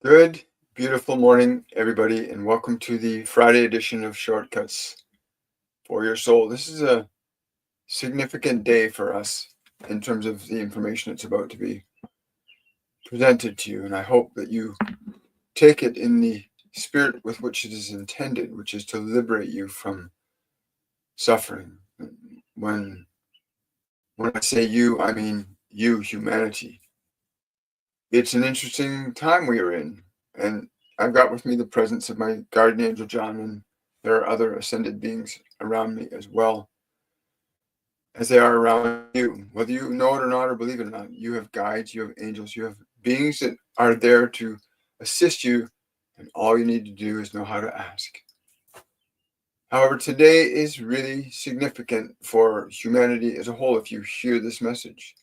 Good, beautiful morning, everybody, and welcome to the Friday edition of Shortcuts for Your Soul. This is a significant day for us in terms of the information that's about to be presented to you, and I hope that you take it in the spirit with which it is intended, which is to liberate you from suffering. When when I say you, I mean you, humanity. It's an interesting time we are in, and I've got with me the presence of my guardian angel John, and there are other ascended beings around me as well, as they are around you. Whether you know it or not, or believe it or not, you have guides, you have angels, you have beings that are there to assist you, and all you need to do is know how to ask. However, today is really significant for humanity as a whole if you hear this message.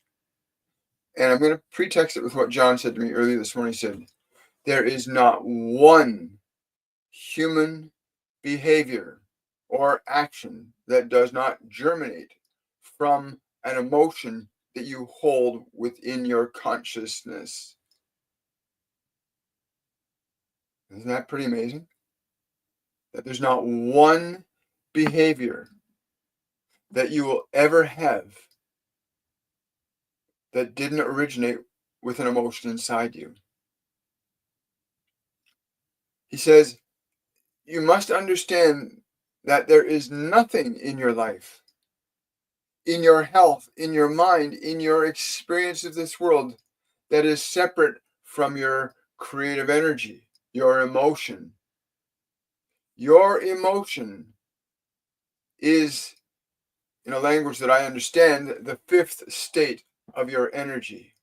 And I'm going to pretext it with what John said to me earlier this morning. He said, there is not one human behavior or action that does not germinate from an emotion that you hold within your consciousness. Isn't that pretty amazing? That there's not one behavior that you will ever have that didn't originate with an emotion inside you. He says, you must understand that there is nothing in your life, in your health, in your mind, in your experience of this world that is separate from your creative energy, your emotion. Your emotion is, in a language that I understand, the fifth state of your energy.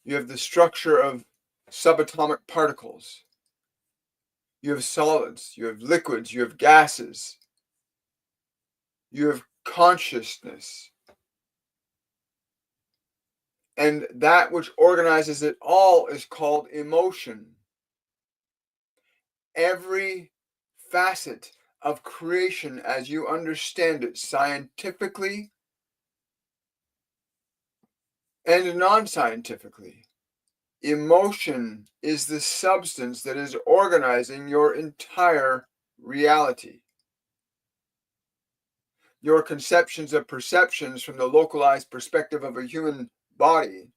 You have the structure of subatomic particles. You have solids, you have liquids, you have gases. You have consciousness. And that which organizes it all is called emotion. Every facet of creation, as you understand it scientifically and non-scientifically, emotion is the substance that is organizing your entire reality. Your conceptions of perceptions from the localized perspective of a human body,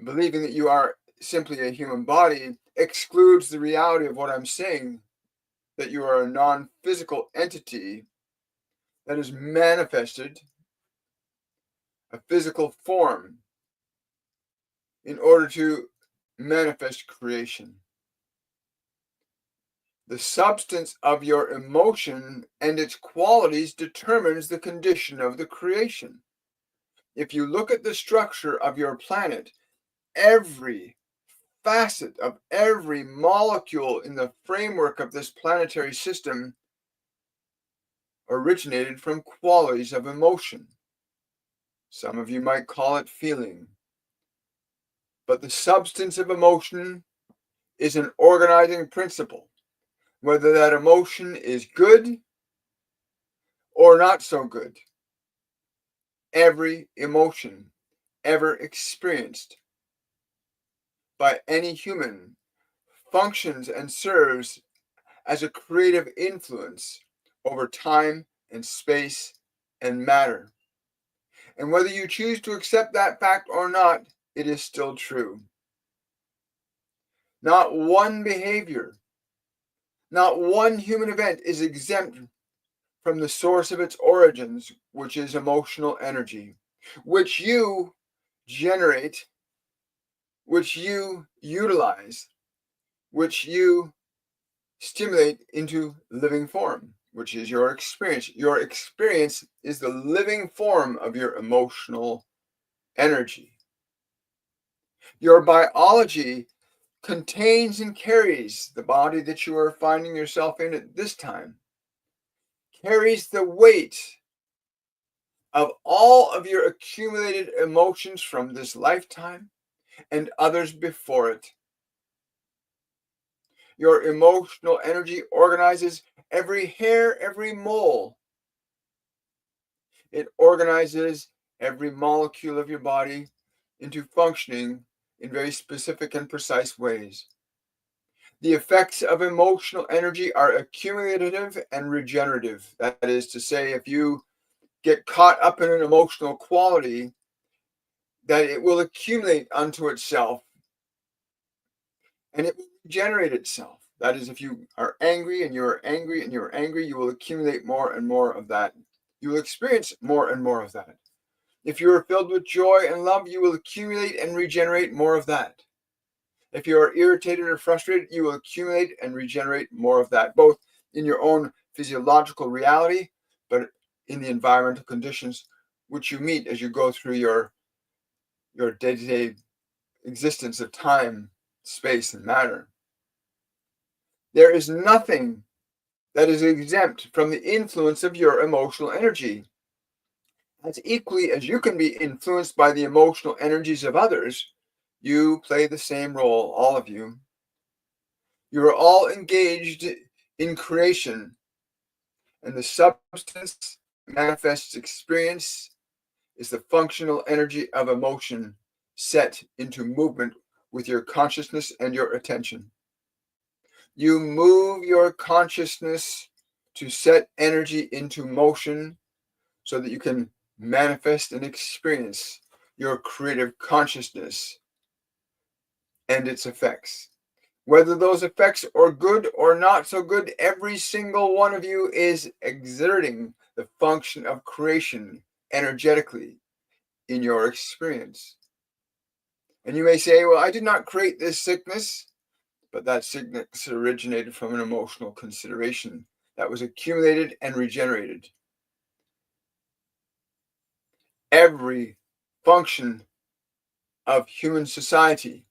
believing that you are simply a human body, excludes the reality of what I'm saying, that you are a non-physical entity that is manifested a physical form in order to manifest creation. The substance of your emotion and its qualities determines the condition of the creation. If you look at the structure of your planet, every facet of every molecule in the framework of this planetary system originated from qualities of emotion. Some of you might call it feeling. But the substance of emotion is an organizing principle, whether that emotion is good or not so good. Every emotion ever experienced by any human functions and serves as a creative influence over time and space and matter. And whether you choose to accept that fact or not, it is still true. Not one behavior, not one human event is exempt from the source of its origins, which is emotional energy, which you generate, which you utilize, which you stimulate into living form, which is your experience. Your experience is the living form of your emotional energy. Your biology contains and carries the body that you are finding yourself in at this time, carries the weight of all of your accumulated emotions from this lifetime and others before it. Your emotional energy organizes every hair, every mole. It organizes every molecule of your body. into functioning in very specific and precise ways. The effects of emotional energy are accumulative and regenerative. That is to say, if you get caught up in an emotional quality, that it will accumulate unto itself and it will regenerate itself. That is, if you are angry and you're angry and you're angry, you will accumulate more and more of that. You will experience more and more of that. If you are filled with joy and love, you will accumulate and regenerate more of that. If you are irritated or frustrated, you will accumulate and regenerate more of that, both in your own physiological reality, but in the environmental conditions which you meet as you go through your day-to-day existence of time, space, and matter. There is nothing that is exempt from the influence of your emotional energy. As equally as you can be influenced by the emotional energies of others, you play the same role, all of you. You are all engaged in creation, and the substance manifests experience is the functional energy of emotion set into movement with your consciousness and your attention. You move your consciousness to set energy into motion so that you can manifest and experience your creative consciousness and its effects. Whether those effects are good or not so good, every single one of you is exerting the function of creation energetically in your experience. And you may say, well, I did not create this sickness, but that sickness originated from an emotional consideration that was accumulated and regenerated. Every function of human society,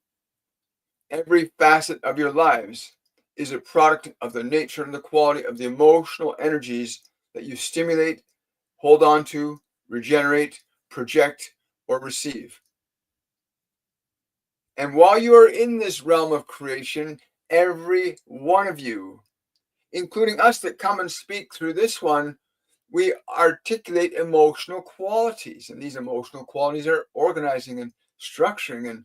every facet of your lives is a product of the nature and the quality of the emotional energies that you stimulate, hold on to, regenerate, project, or receive. And while you are in this realm of creation, every one of you, including us that come and speak through this one, we articulate emotional qualities. And these emotional qualities are organizing and structuring and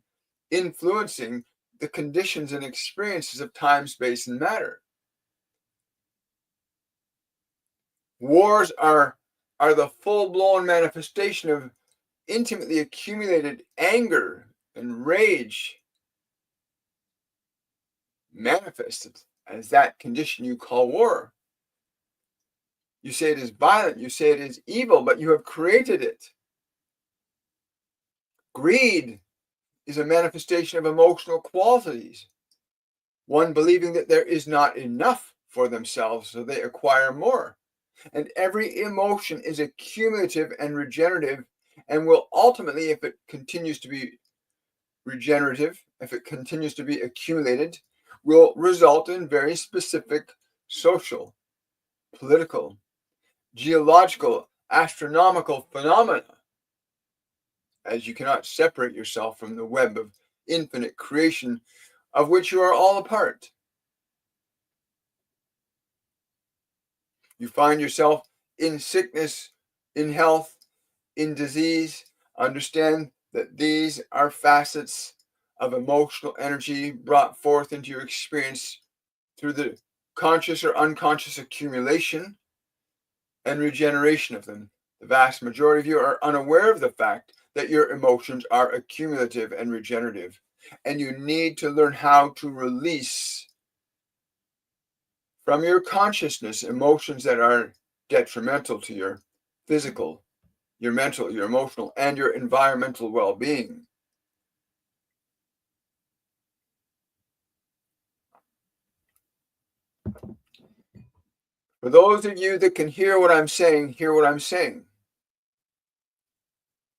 influencing the conditions and experiences of time, space, and matter. Wars are the full-blown manifestation of intimately accumulated anger and rage manifested as that condition you call war. You say it is violent, you say it is evil, but you have created it. Greed is a manifestation of emotional qualities. One believing that there is not enough for themselves, so they acquire more. And every emotion is accumulative and regenerative, and will ultimately, if it continues to be regenerative, if it continues to be accumulated, will result in very specific social, political, geological, astronomical phenomena, as you cannot separate yourself from the web of infinite creation of which you are all a part. You find yourself in sickness, in health, in disease. Understand that these are facets of emotional energy brought forth into your experience through the conscious or unconscious accumulation and regeneration of them. The vast majority of you are unaware of the fact that your emotions are accumulative and regenerative, and you need to learn how to release from your consciousness emotions that are detrimental to your physical, your mental, your emotional, and your environmental well-being. For those of you that can hear what I'm saying, hear what I'm saying.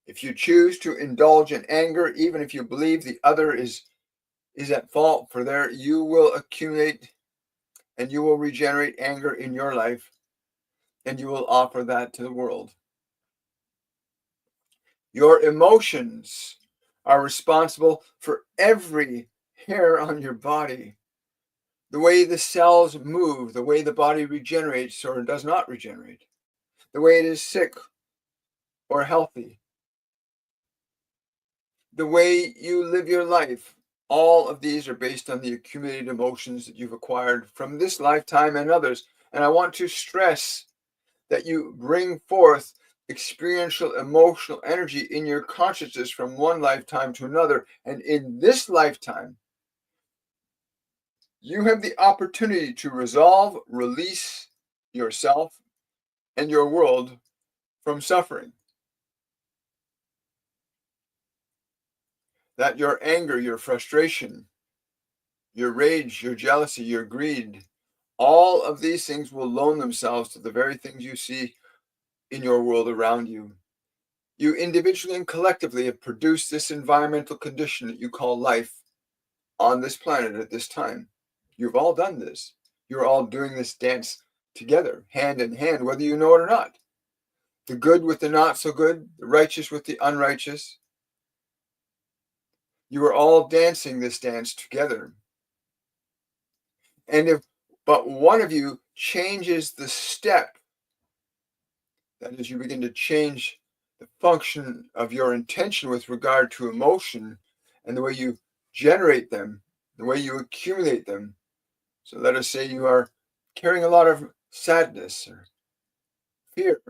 If you choose to indulge in anger, even if you believe the other is at fault for there, you will accumulate and you will regenerate anger in your life, and you will offer that to the world. Your emotions are responsible for every hair on your body. The way the cells move, the way the body regenerates or does not regenerate, the way it is sick or healthy. the way you live your life. All of these are based on the accumulated emotions that you've acquired from this lifetime and others. And I want to stress that you bring forth experiential emotional energy in your consciousness from one lifetime to another. And in this lifetime, you have the opportunity to resolve, release yourself and your world from suffering. That your anger, your frustration, your rage, your jealousy, your greed, all of these things will loan themselves to the very things you see in your world around you. You individually and collectively have produced this environmental condition that you call life on this planet at this time. You've all done this. You're all doing this dance together, hand in hand, whether you know it or not. The good with the not so good, the righteous with the unrighteous. You are all dancing this dance together. And if but one of you changes the step, that is, you begin to change the function of your intention with regard to emotion and the way you generate them, the way you accumulate them. So let us say you are carrying a lot of sadness or fear,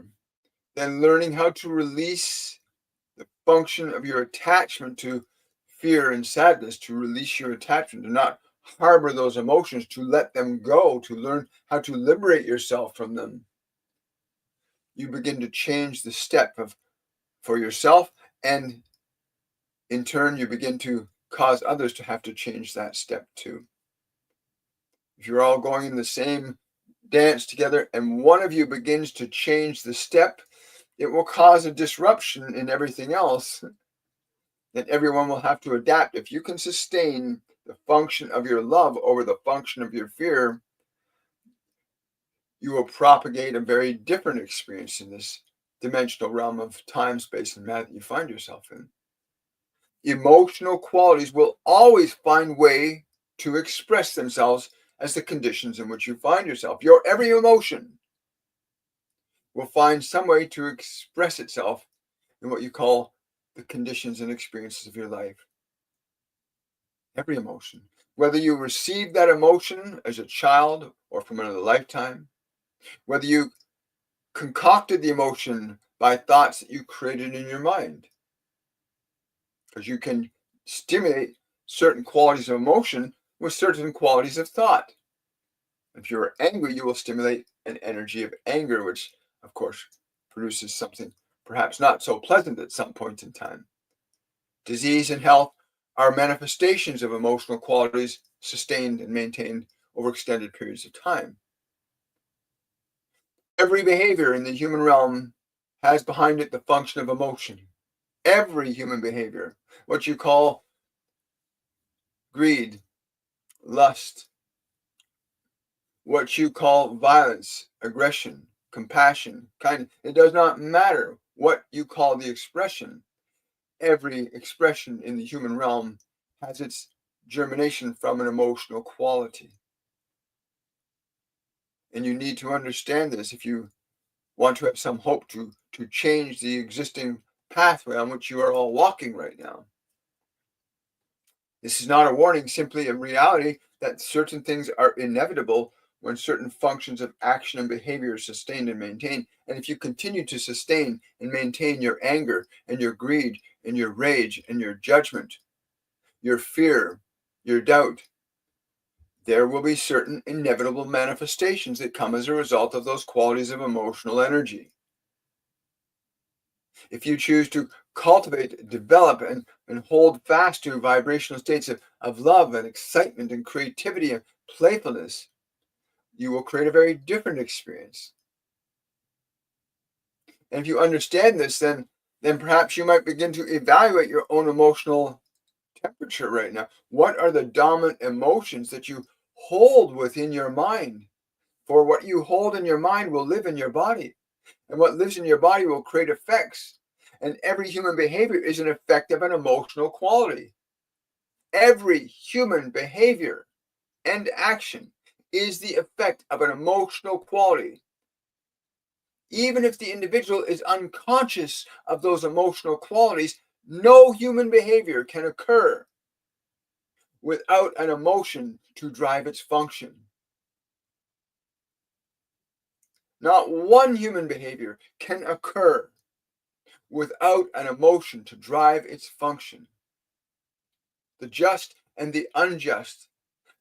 then learning how to release the function of your attachment to fear and sadness, to release your attachment, to not harbor those emotions, to let them go, to learn how to liberate yourself from them. You begin to change the step for yourself, and in turn, you begin to cause others to have to change that step too. If you're all going in the same dance together and one of you begins to change the step, it will cause a disruption in everything else that everyone will have to adapt. If you can sustain the function of your love over the function of your fear, you will propagate a very different experience in this dimensional realm of time, space, and matter that you find yourself in. Emotional qualities will always find way to express themselves as the conditions in which you find yourself. Your every emotion will find some way to express itself in what you call the conditions and experiences of your life. Every emotion, whether you received that emotion as a child or from another lifetime, whether you concocted the emotion by thoughts that you created in your mind, because you can stimulate certain qualities of emotion with certain qualities of thought. If you're angry, you will stimulate an energy of anger, which, of course, produces something perhaps not so pleasant at some point in time. Disease and health are manifestations of emotional qualities sustained and maintained over extended periods of time. Every behavior in the human realm has behind it the function of emotion. Every human behavior, what you call greed, lust, what you call violence, aggression, compassion, kindness, it does not matter what you call the expression. Every expression in the human realm has its germination from an emotional quality. And you need to understand this if you want to have some hope to change the existing pathway on which you are all walking right now. This is not a warning, simply a reality that certain things are inevitable when certain functions of action and behavior are sustained and maintained. And if you continue to sustain and maintain your anger and your greed and your rage and your judgment, your fear, your doubt, there will be certain inevitable manifestations that come as a result of those qualities of emotional energy. If you choose to cultivate, develop, and hold fast to vibrational states of love and excitement and creativity and playfulness, you will create a very different experience. And if you understand this, then perhaps you might begin to evaluate your own emotional temperature right now. What are the dominant emotions that you hold within your mind? For what you hold in your mind will live in your body. And what lives in your body will create effects. And every human behavior is an effect of an emotional quality. Every human behavior and action is the effect of an emotional quality. Even if the individual is unconscious of those emotional qualities, No human behavior can occur without an emotion to drive its function. Not one human behavior can occur without an emotion to drive its function. The just and the unjust,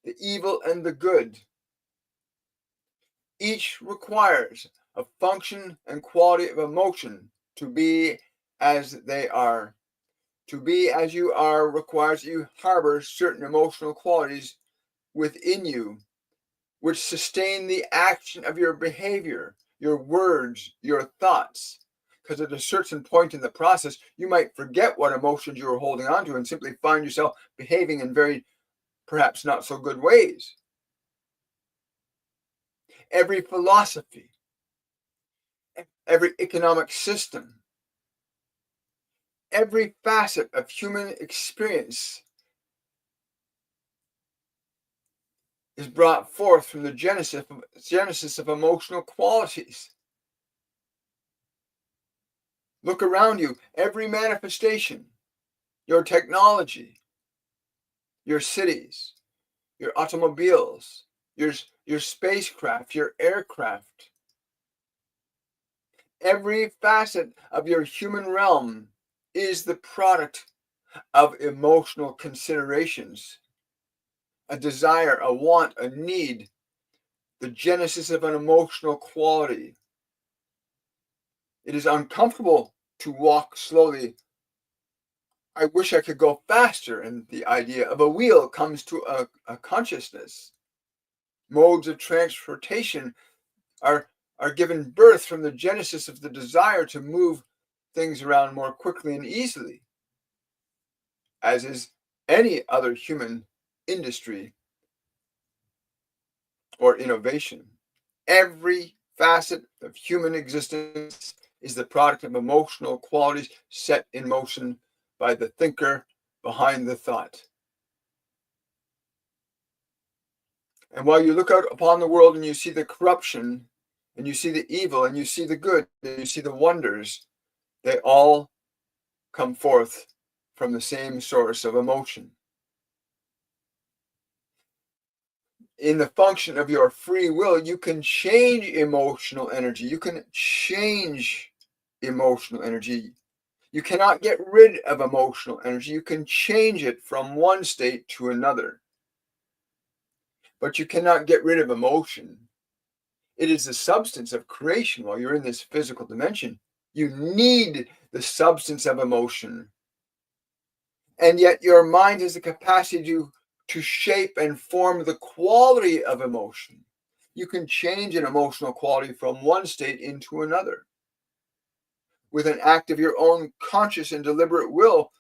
the evil and the good, each requires a function and quality of emotion to be as they are. To be as you are requires that you harbor certain emotional qualities within you, which sustain the action of your behavior, your words, your thoughts. Because at a certain point in the process, you might forget what emotions you were holding on to and simply find yourself behaving in very, perhaps not so good ways. Every philosophy, every economic system, every facet of human experience is brought forth from the genesis of emotional qualities. Look around you, every manifestation, your technology, your cities, your automobiles, your spacecraft, your aircraft, every facet of your human realm is the product of emotional considerations, a desire, a want, a need, the genesis of an emotional quality. It is uncomfortable to walk slowly. I wish I could go faster, and the idea of a wheel comes to a consciousness. Modes of transportation are given birth from the genesis of the desire to move things around more quickly and easily, as is any other human industry or innovation. Every facet of human existence is the product of emotional qualities set in motion by the thinker behind the thought. And while you look out upon the world and you see the corruption, and you see the evil, and you see the good, and you see the wonders, they all come forth from the same source of emotion. In the function of your free will, you can change emotional energy. You can change emotional energy. You cannot get rid of emotional energy. You can change it from one state to another. But you cannot get rid of emotion. It is the substance of creation while you're in this physical dimension. You need the substance of emotion. And yet your mind has the capacity to shape and form the quality of emotion. You can change an emotional quality from one state into another with an act of your own conscious and deliberate will.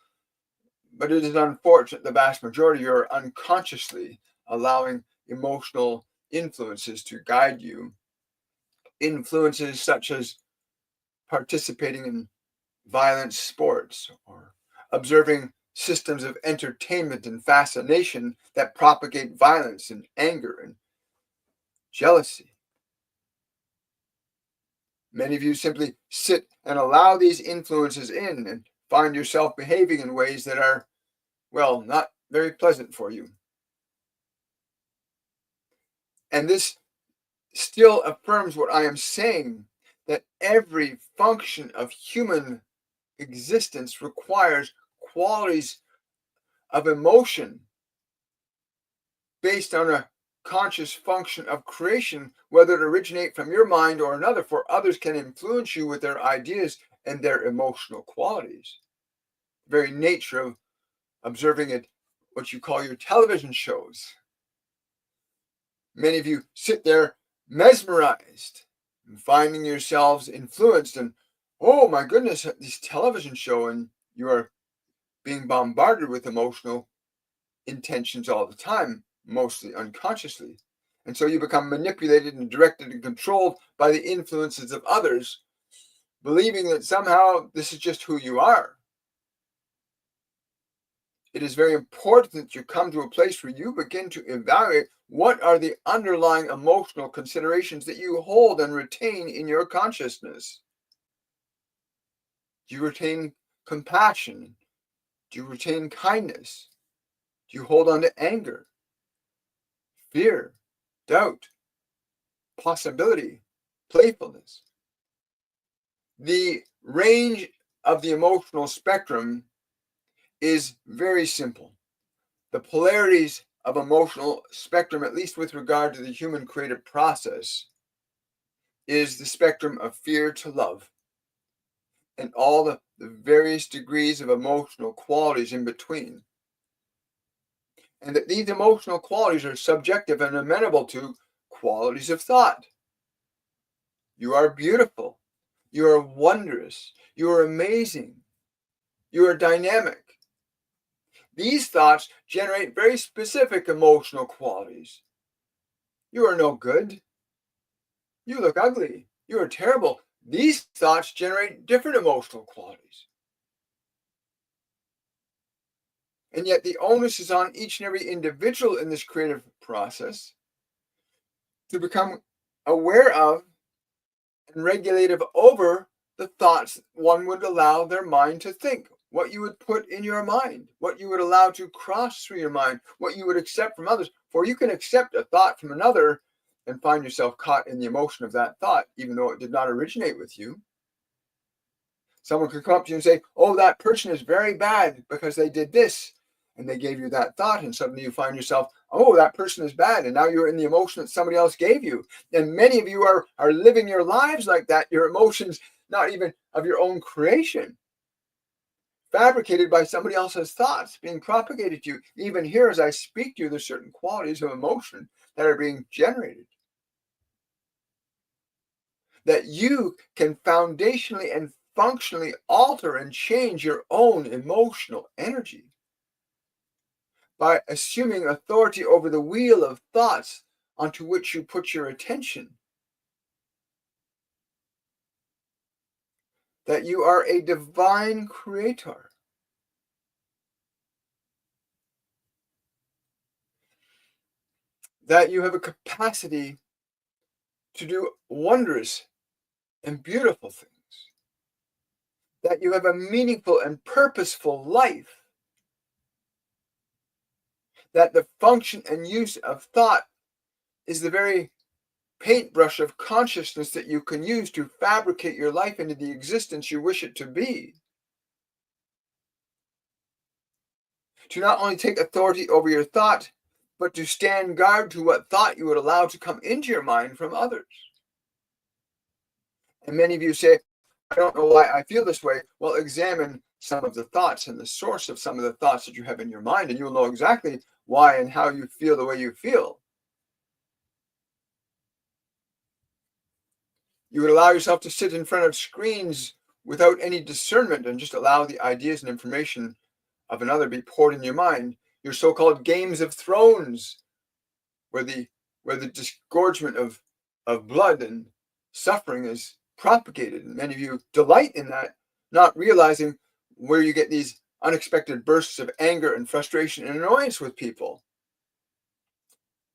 But it is unfortunate the vast majority you're unconsciously allowing emotional influences to guide you. Influences such as participating in violent sports or observing systems of entertainment and fascination that propagate violence and anger and jealousy. Many of you simply sit and allow these influences in and find yourself behaving in ways that are, well, not very pleasant for you. And this still affirms what I am saying, that every function of human existence requires qualities of emotion based on a conscious function of creation, whether it originate from your mind or another, for others can influence you with their ideas and their emotional qualities. The very nature of observing it, what you call your television shows. Many of you sit there mesmerized and finding yourselves influenced, and oh my goodness, this television show, and you are being bombarded with emotional intentions all the time, mostly unconsciously. And so you become manipulated and directed and controlled by the influences of others, believing that somehow this is just who you are. It is very important that you come to a place where you begin to evaluate what are the underlying emotional considerations that you hold and retain in your consciousness. Do you retain compassion, Do you retain kindness? Do you hold on to anger, fear, doubt, possibility, playfulness? The range of the emotional spectrum is very simple. The polarities of emotional spectrum, at least with regard to the human creative process, is the spectrum of fear to love and all the various degrees of emotional qualities in between. And that these emotional qualities are subjective and amenable to qualities of thought. You are beautiful. You are wondrous. You are amazing. You are dynamic. These thoughts generate very specific emotional qualities. You are no good. You look ugly. You are terrible. These thoughts generate different emotional qualities. And yet the onus is on each and every individual in this creative process to become aware of and regulative over the thoughts one would allow their mind to think, what you would put in your mind, what you would allow to cross through your mind, what you would accept from others. For you can accept a thought from another and find yourself caught in the emotion of that thought, even though it did not originate with you. Someone could come up to you and say, oh, that person is very bad because they did this. And they gave you that thought, and suddenly you find yourself, oh, that person is bad. And now you're in the emotion that somebody else gave you. And many of you are living your lives like that, your emotions, not even of your own creation, fabricated by somebody else's thoughts, being propagated to you. Even here, as I speak to you, there's certain qualities of emotion that are being generated. That you can foundationally and functionally alter and change your own emotional energy by assuming authority over the wheel of thoughts onto which you put your attention. That you are a divine creator. That you have a capacity to do wondrous and beautiful things. That you have a meaningful and purposeful life. That the function and use of thought is the very paintbrush of consciousness that you can use to fabricate your life into the existence you wish it to be. To not only take authority over your thought, but to stand guard to what thought you would allow to come into your mind from others. And many of you say, I don't know why I feel this way. Well, examine some of the thoughts and the source of some of the thoughts that you have in your mind, and you'll know exactly why and how you feel the way you feel. You would allow yourself to sit in front of screens without any discernment and just allow the ideas and information of another be poured in your mind. Your so-called games of thrones, where the disgorgement of blood and suffering is propagated. And many of you delight in that, not realizing where you get these unexpected bursts of anger and frustration and annoyance with people.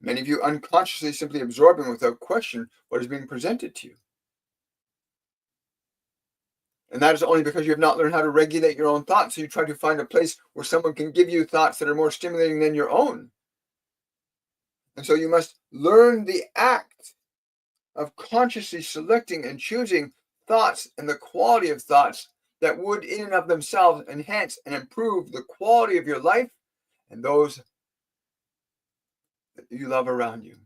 Many of you unconsciously simply absorbing without question what is being presented to you. And that is only because you have not learned how to regulate your own thoughts. So you try to find a place where someone can give you thoughts that are more stimulating than your own. And so you must learn the act of consciously selecting and choosing thoughts and the quality of thoughts that would in and of themselves enhance and improve the quality of your life and those that you love around you.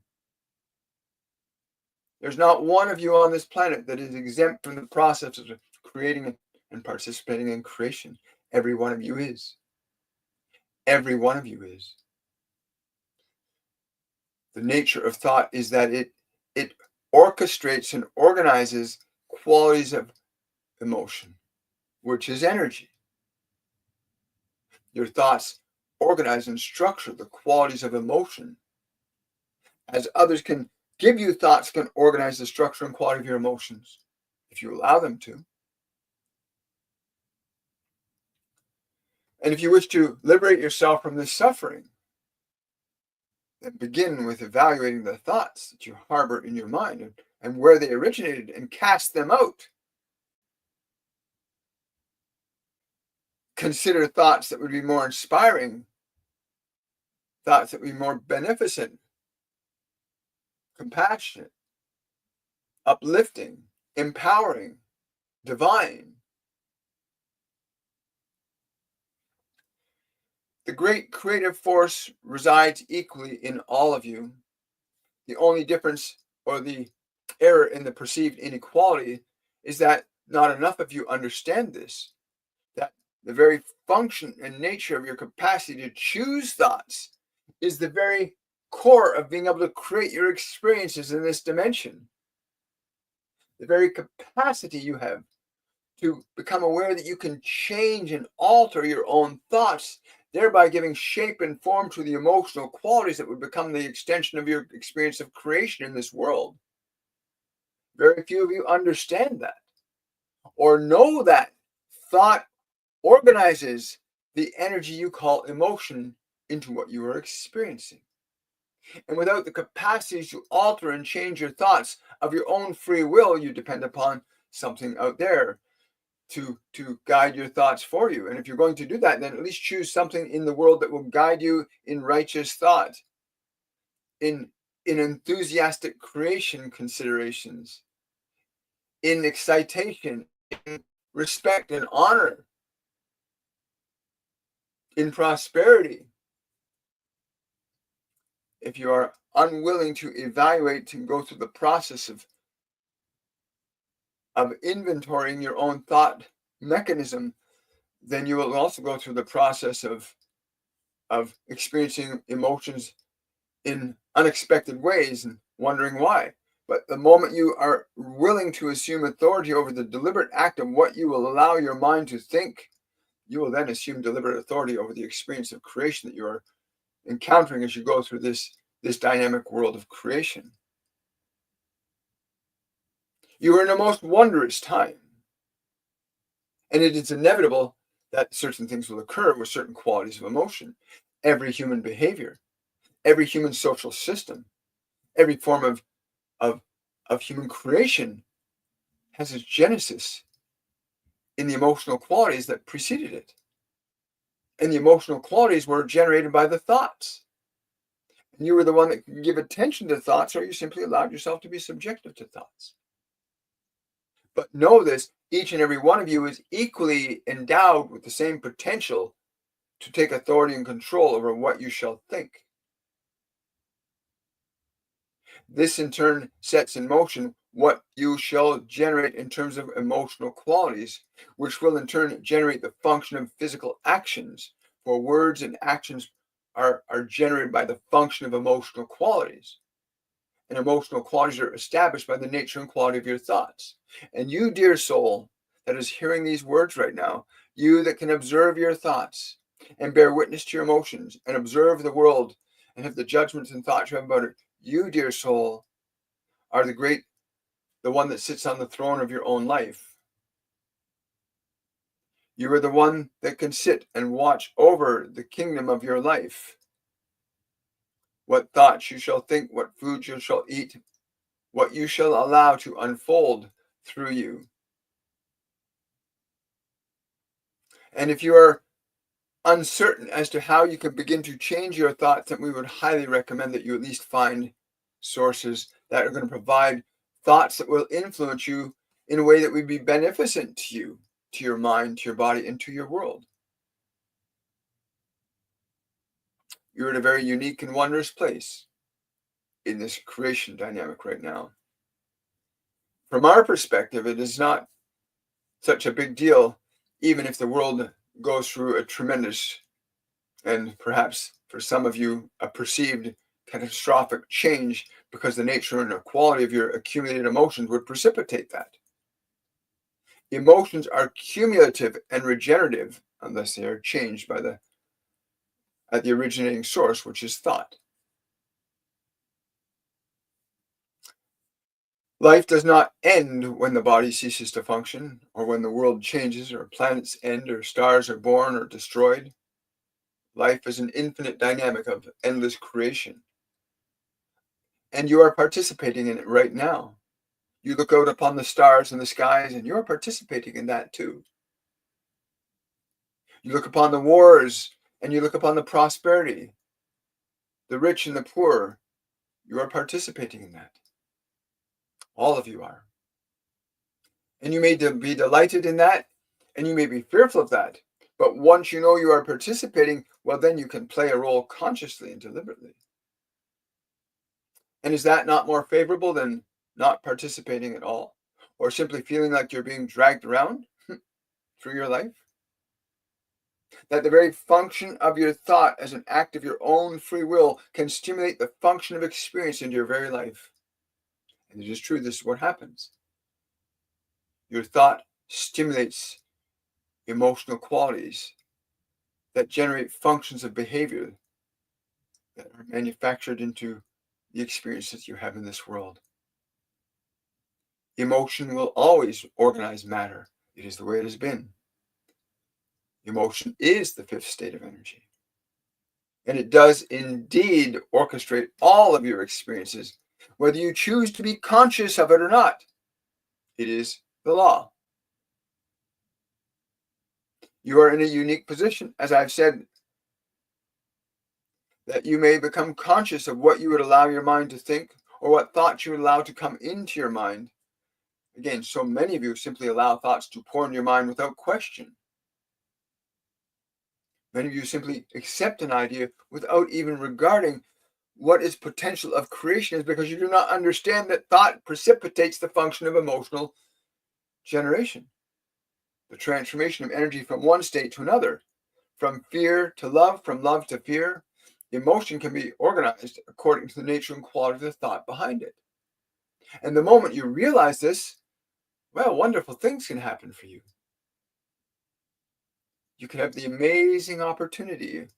There's not one of you on this planet that is exempt from the process of creating and participating in creation. Every one of you is. Every one of you is. The nature of thought is that it orchestrates and organizes qualities of emotion, which is energy. Your thoughts organize and structure the qualities of emotion. As others can give you thoughts, can organize the structure and quality of your emotions, if you allow them to. And if you wish to liberate yourself from this suffering, then begin with evaluating the thoughts that you harbor in your mind and where they originated and cast them out. consider thoughts that would be more inspiring, thoughts that would be more beneficent, compassionate, uplifting, empowering, divine. The great creative force resides equally in all of you. The only difference or the error in the perceived inequality is that not enough of you understand this, that the very function and nature of your capacity to choose thoughts is the very core of being able to create your experiences in this dimension. The very capacity you have to become aware that you can change and alter your own thoughts, thereby giving shape and form to the emotional qualities that would become the extension of your experience of creation in this world. Very few of you understand that or know that thought organizes the energy you call emotion into what you are experiencing. And without the capacity to alter and change your thoughts of your own free will, you depend upon something out there to guide your thoughts for you. And if you're going to do that, then at least choose something in the world that will guide you in righteous thought, in enthusiastic creation considerations, in excitation, in respect and honor, in prosperity. If you are unwilling to evaluate and go through the process of inventorying your own thought mechanism, then you will also go through the process of experiencing emotions in unexpected ways and wondering why. But the moment you are willing to assume authority over the deliberate act of what you will allow your mind to think, you will then assume deliberate authority over the experience of creation that you are encountering as you go through this dynamic world of creation. You are in a most wondrous time. And it is inevitable that certain things will occur with certain qualities of emotion. Every human behavior, every human social system, every form of human creation has its genesis in the emotional qualities that preceded it. And the emotional qualities were generated by the thoughts. And you were the one that could give attention to thoughts, or you simply allowed yourself to be subjective to thoughts. But know this, each and every one of you is equally endowed with the same potential to take authority and control over what you shall think. This in turn sets in motion what you shall generate in terms of emotional qualities, which will in turn generate the function of physical actions, for words and actions are generated by the function of emotional qualities. And emotional qualities are established by the nature and quality of your thoughts. And you, dear soul, that is hearing these words right now, you that can observe your thoughts and bear witness to your emotions and observe the world and have the judgments and thoughts you have about it, you, dear soul, are the one that sits on the throne of your own life. You are the one that can sit and watch over the kingdom of your life. What thoughts you shall think, what food you shall eat, what you shall allow to unfold through you. And if you are uncertain as to how you can begin to change your thoughts, then we would highly recommend that you at least find sources that are going to provide thoughts that will influence you in a way that would be beneficent to you, to your mind, to your body, and to your world. You're in a very unique and wondrous place in this creation dynamic right now. From our perspective, it is not such a big deal, even if the world goes through a tremendous and perhaps for some of you a perceived catastrophic change, because the nature and the quality of your accumulated emotions would precipitate that. Emotions are cumulative and regenerative unless they are changed at the originating source, which is thought. Life does not end when the body ceases to function, or when the world changes, or planets end, or stars are born or destroyed. Life is an infinite dynamic of endless creation. And you are participating in it right now. You look out upon the stars and the skies, and you're participating in that too. You look upon the wars and you look upon the prosperity, the rich and the poor. You are participating in that. All of you are. And you may be delighted in that, and you may be fearful of that. But once you know you are participating, well, then you can play a role consciously and deliberately. And is that not more favorable than not participating at all? Or simply feeling like you're being dragged around through your life? That the very function of your thought as an act of your own free will can stimulate the function of experience into your very life. And it is true, this is what happens. Your thought stimulates emotional qualities that generate functions of behavior that are manufactured into the experiences you have in this world. Emotion will always organize matter. It is the way it has been. Emotion is the fifth state of energy. And it does indeed orchestrate all of your experiences, whether you choose to be conscious of it or not. It is the law. You are in a unique position, as I've said, that you may become conscious of what you would allow your mind to think or what thoughts you would allow to come into your mind. Again, so many of you simply allow thoughts to pour in your mind without question. Many of you simply accept an idea without even regarding what its potential of creation is, because you do not understand that thought precipitates the function of emotional generation, the transformation of energy from one state to another, from fear to love, from love to fear. Emotion can be organized according to the nature and quality of the thought behind it. And the moment you realize this, well, wonderful things can happen for you. You can have the amazing opportunity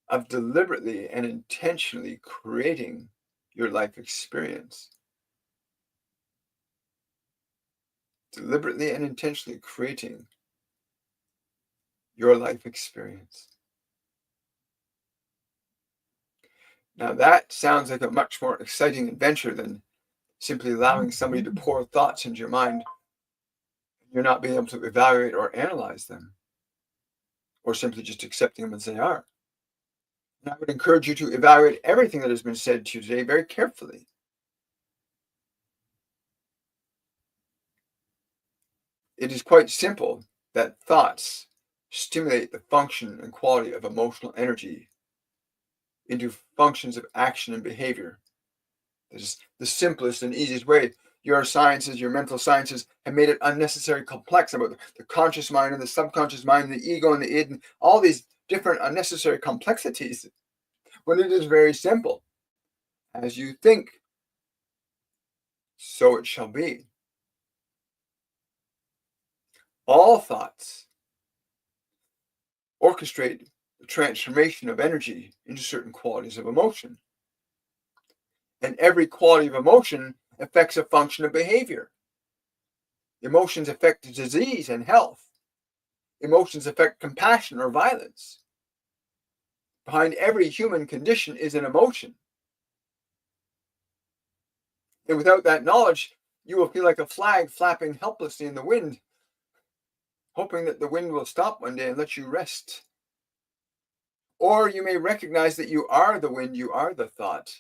of deliberately and intentionally creating your life experience. Deliberately and intentionally creating your life experience. Now that sounds like a much more exciting adventure than simply allowing somebody to pour thoughts into your mind. You're not being able to evaluate or analyze them, or simply just accepting them as they are. And I would encourage you to evaluate everything that has been said to you today very carefully. It is quite simple that thoughts stimulate the function and quality of emotional energy into functions of action and behavior. This is the simplest and easiest way. Your sciences, your mental sciences have made it unnecessarily complex about the conscious mind and the subconscious mind and the ego and the id and all these different unnecessary complexities, when it is very simple. As you think, so it shall be. All thoughts orchestrate the transformation of energy into certain qualities of emotion. And every quality of emotion affects a function of behavior. Emotions affect disease and health. Emotions affect compassion or violence. Behind every human condition is an emotion. And without that knowledge, you will feel like a flag flapping helplessly in the wind, hoping that the wind will stop one day and let you rest. Or you may recognize that you are the wind, you are the thought,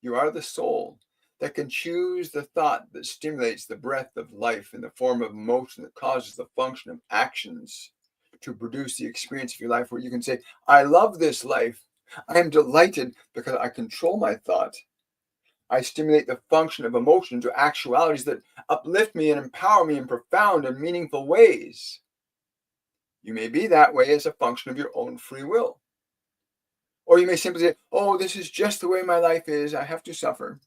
you are the soul that can choose the thought that stimulates the breath of life in the form of emotion that causes the function of actions to produce the experience of your life, where you can say, I love this life. I am delighted because I control my thought. I stimulate the function of emotion to actualities that uplift me and empower me in profound and meaningful ways. You may be that way as a function of your own free will. Or you may simply say, oh, this is just the way my life is. I have to suffer.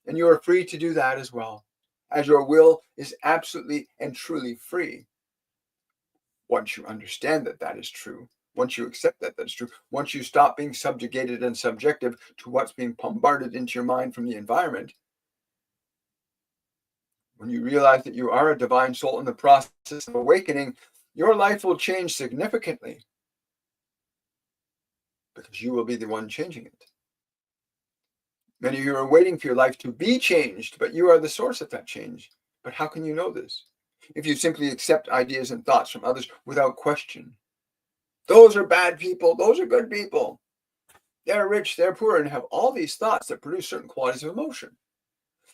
And you are free to do that as well, as your will is absolutely and truly free. Once you understand that that is true, once you accept that that's true, once you stop being subjugated and subjective to what's being bombarded into your mind from the environment, when you realize that you are a divine soul in the process of awakening, your life will change significantly, because you will be the one changing it. Many of you are waiting for your life to be changed, but you are the source of that change. But how can you know this? If you simply accept ideas and thoughts from others without question. Those are bad people. Those are good people. They're rich, they're poor, and have all these thoughts that produce certain qualities of emotion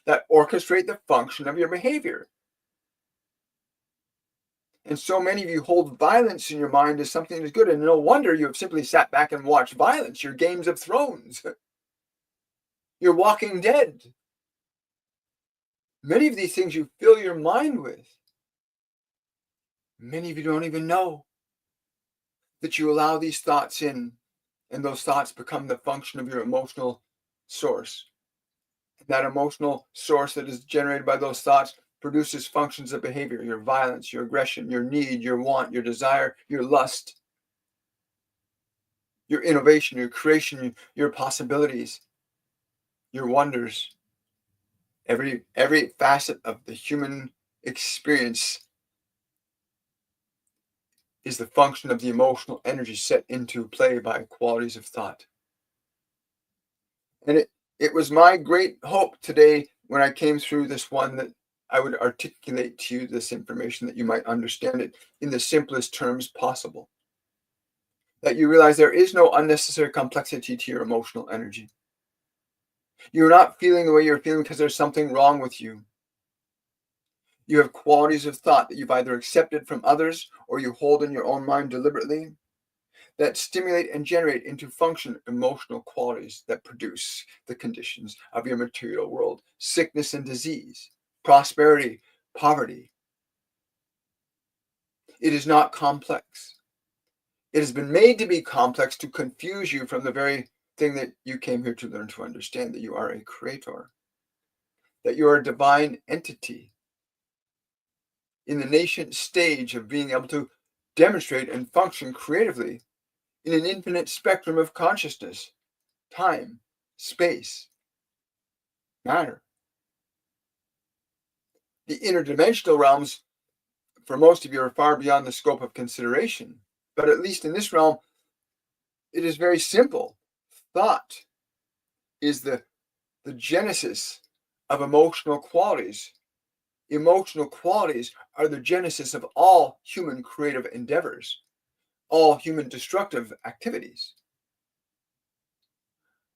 that orchestrate the function of your behavior. And so many of you hold violence in your mind as something that's good, and no wonder you have simply sat back and watched violence, your Games of Thrones, your Walking Dead. Many of these things you fill your mind with. Many of you don't even know that you allow these thoughts in, and those thoughts become the function of your emotional source. And that emotional source that is generated by those thoughts produces functions of behavior, your violence, your aggression, your need, your want, your desire, your lust, your innovation, your creation, your possibilities, your wonders. Every facet of the human experience is the function of the emotional energy set into play by qualities of thought. And it was my great hope today when I came through this one that I would articulate to you this information, that you might understand it in the simplest terms possible. That you realize there is no unnecessary complexity to your emotional energy. You're not feeling the way you're feeling because there's something wrong with you. You have qualities of thought that you've either accepted from others or you hold in your own mind deliberately that stimulate and generate into function emotional qualities that produce the conditions of your material world: sickness and disease, prosperity, poverty. It is not complex. It has been made to be complex to confuse you from the very thing that you came here to learn to understand, that you are a creator, that you are a divine entity in the nascent stage of being able to demonstrate and function creatively in an infinite spectrum of consciousness, time, space, matter. The interdimensional realms, for most of you, are far beyond the scope of consideration. But at least in this realm, it is very simple. Thought is the genesis of emotional qualities. Emotional qualities are the genesis of all human creative endeavors, all human destructive activities.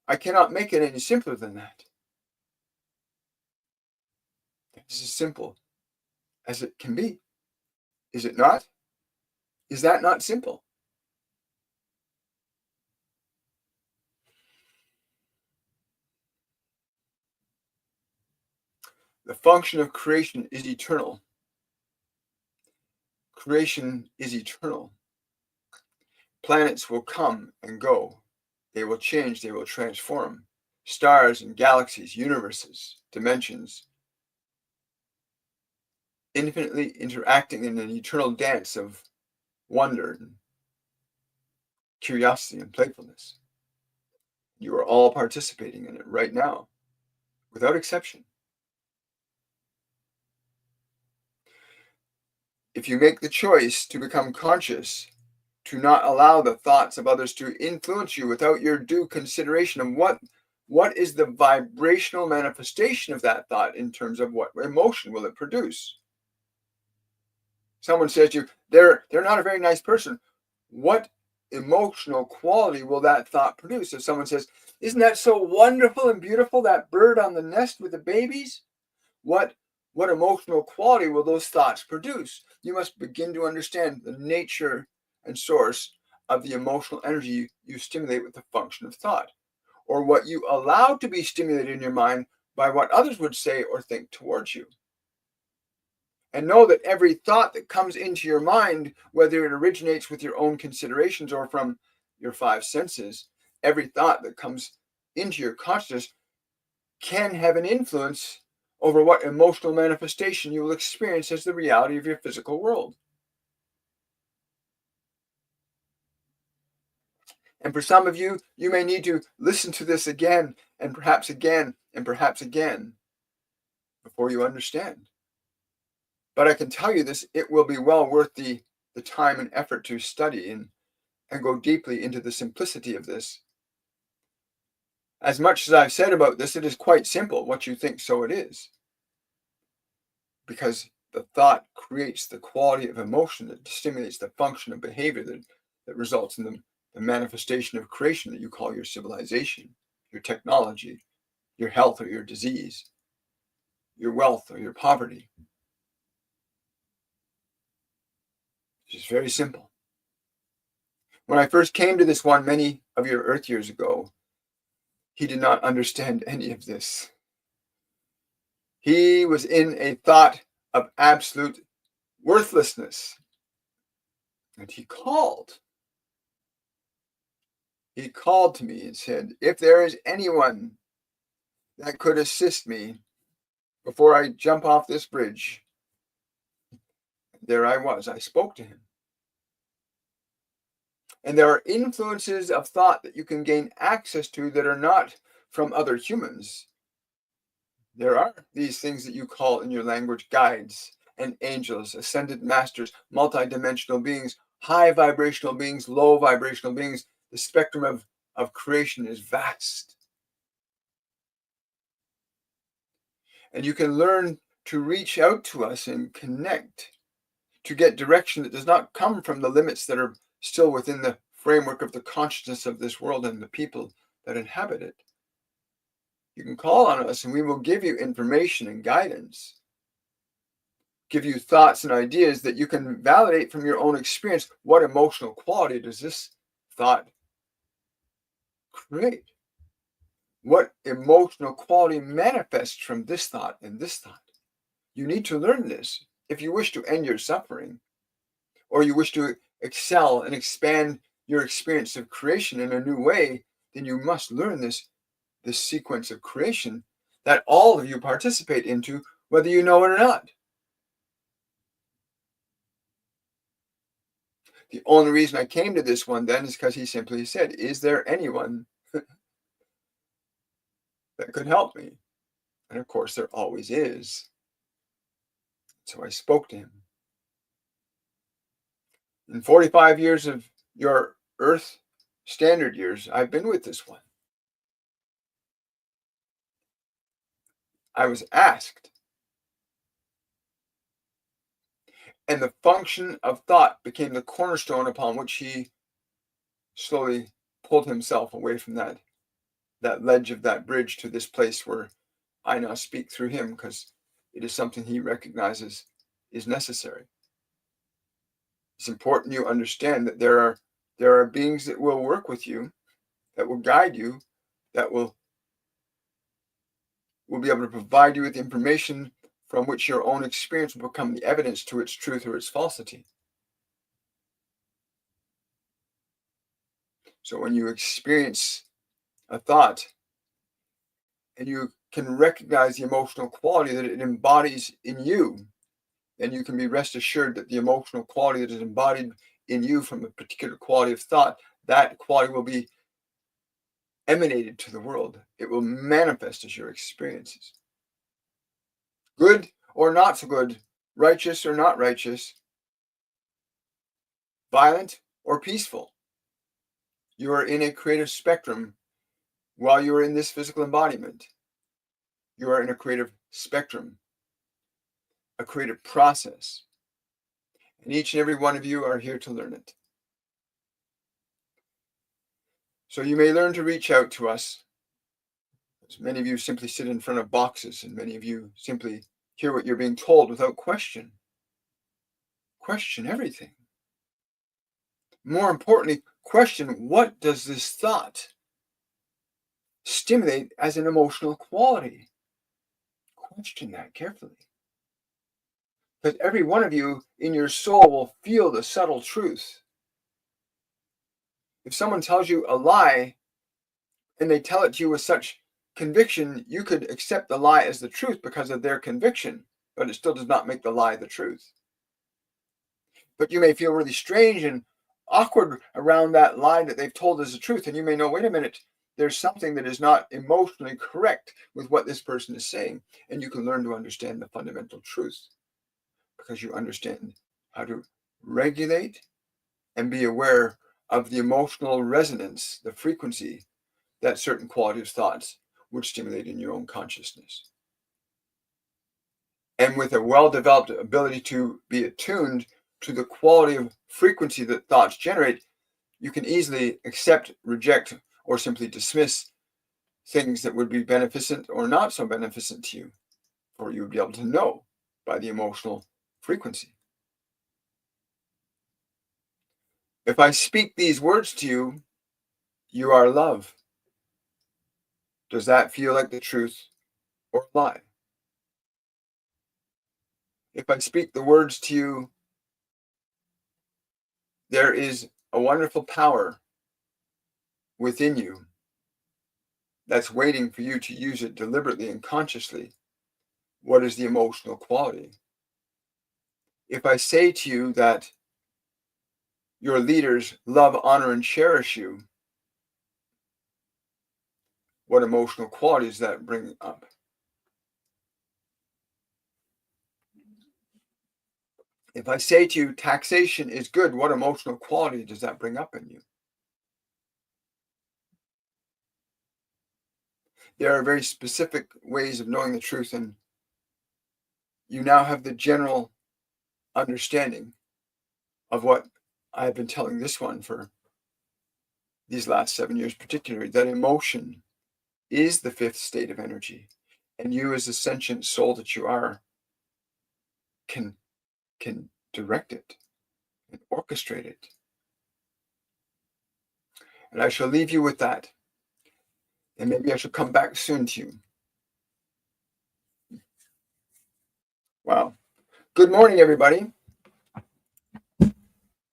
I cannot make it any simpler than that. It's as simple as it can be. Is it not? Is that not simple? The function of creation is eternal. Creation is eternal. Planets will come and go. They will change, they will transform. Stars and galaxies, universes, dimensions, infinitely interacting in an eternal dance of wonder and curiosity and playfulness. You are all participating in it right now, without exception. If you make the choice to become conscious, to not allow the thoughts of others to influence you without your due consideration of what is the vibrational manifestation of that thought in terms of what emotion will it produce. Someone says to you, they're not a very nice person. What emotional quality will that thought produce? If someone says, isn't that so wonderful and beautiful, that bird on the nest with the babies? What emotional quality will those thoughts produce? You must begin to understand the nature and source of the emotional energy you stimulate with the function of thought, or what you allow to be stimulated in your mind by what others would say or think towards you. And know that every thought that comes into your mind, whether it originates with your own considerations or from your five senses, every thought that comes into your consciousness can have an influence over what emotional manifestation you will experience as the reality of your physical world. And for some of you, you may need to listen to this again and perhaps again and perhaps again before you understand. But I can tell you this, it will be well worth the time and effort to study and go deeply into the simplicity of this. As much as I've said about this, it is quite simple. What you think, so it is. Because the thought creates the quality of emotion that stimulates the function of behavior that that results in the manifestation of creation that you call your civilization, your technology, your health or your disease, your wealth or your poverty. It's just very simple. When I first came to this one many of your Earth years ago, he did not understand any of this. He was in a thought of absolute worthlessness. And he called. He called to me and said, if there is anyone that could assist me before I jump off this bridge, there I was. I spoke to him. And there are influences of thought that you can gain access to that are not from other humans. There are these things that you call in your language guides and angels, ascended masters, multidimensional beings, high vibrational beings, low vibrational beings. The spectrum of creation is vast. And you can learn to reach out to us and connect, to get direction that does not come from the limits that are still within the framework of the consciousness of this world and the people that inhabit it. You can call on us and we will give you information and guidance, give you thoughts and ideas that you can validate from your own experience. What emotional quality does this thought create? What emotional quality manifests from this thought and this thought? You need to learn this if you wish to end your suffering, or you wish to excel and expand your experience of creation in a new way. Then you must learn this sequence of creation that all of you participate into, whether you know it or not. The only reason I came to this one then is because he simply said, is there anyone that could help me? And of course, there always is. So I spoke to him. In 45 years of your Earth standard years, I've been with this one. I was asked. And the function of thought became the cornerstone upon which he slowly pulled himself away from that ledge of that bridge to this place where I now speak through him, because it is something he recognizes is necessary. It's important you understand that there are beings that will work with you, that will guide you, that will be able to provide you with information from which your own experience will become the evidence to its truth or its falsity. So when you experience a thought and you can recognize the emotional quality that it embodies in you, then you can be rest assured that the emotional quality that is embodied in you from a particular quality of thought, that quality will be emanated to the world. It will manifest as your experiences. Good or not so good, righteous or not righteous, violent or peaceful. You are in a creative spectrum while you are in this physical embodiment. You are in a creative spectrum, a creative process. And each and every one of you are here to learn it. So you may learn to reach out to us. As many of you simply sit in front of boxes, and many of you simply hear what you're being told without question. Question everything. More importantly, question, what does this thought stimulate as an emotional quality? Question that carefully. Because every one of you in your soul will feel the subtle truth. If someone tells you a lie and they tell it to you with such conviction, you could accept the lie as the truth because of their conviction, but it still does not make the lie the truth. But you may feel really strange and awkward around that lie that they've told as the truth, and you may know, wait a minute, there's something that is not emotionally correct with what this person is saying, and you can learn to understand the fundamental truth because you understand how to regulate and be aware of the emotional resonance, the frequency that certain quality of thoughts would stimulate in your own consciousness. And with a well-developed ability to be attuned to the quality of frequency that thoughts generate, you can easily accept, reject, or simply dismiss things that would be beneficent or not so beneficent to you, or you would be able to know by the emotional frequency. If I speak these words to you, you are love. Does that feel like the truth or a lie? If I speak the words to you, there is a wonderful power within you that's waiting for you to use it deliberately and consciously. What is the emotional quality? If I say to you that your leaders love, honor, and cherish you, what emotional qualities does that bring up? If I say to you taxation is good, what emotional quality does that bring up in you? There are very specific ways of knowing the truth, and you now have the general understanding of what I've been telling this one for these last 7 years, particularly, that emotion is the fifth state of energy, and you, as the sentient soul that you are, can direct it and orchestrate it. And I shall leave you with that, and maybe I shall come back soon to you. Wow. Good morning, everybody.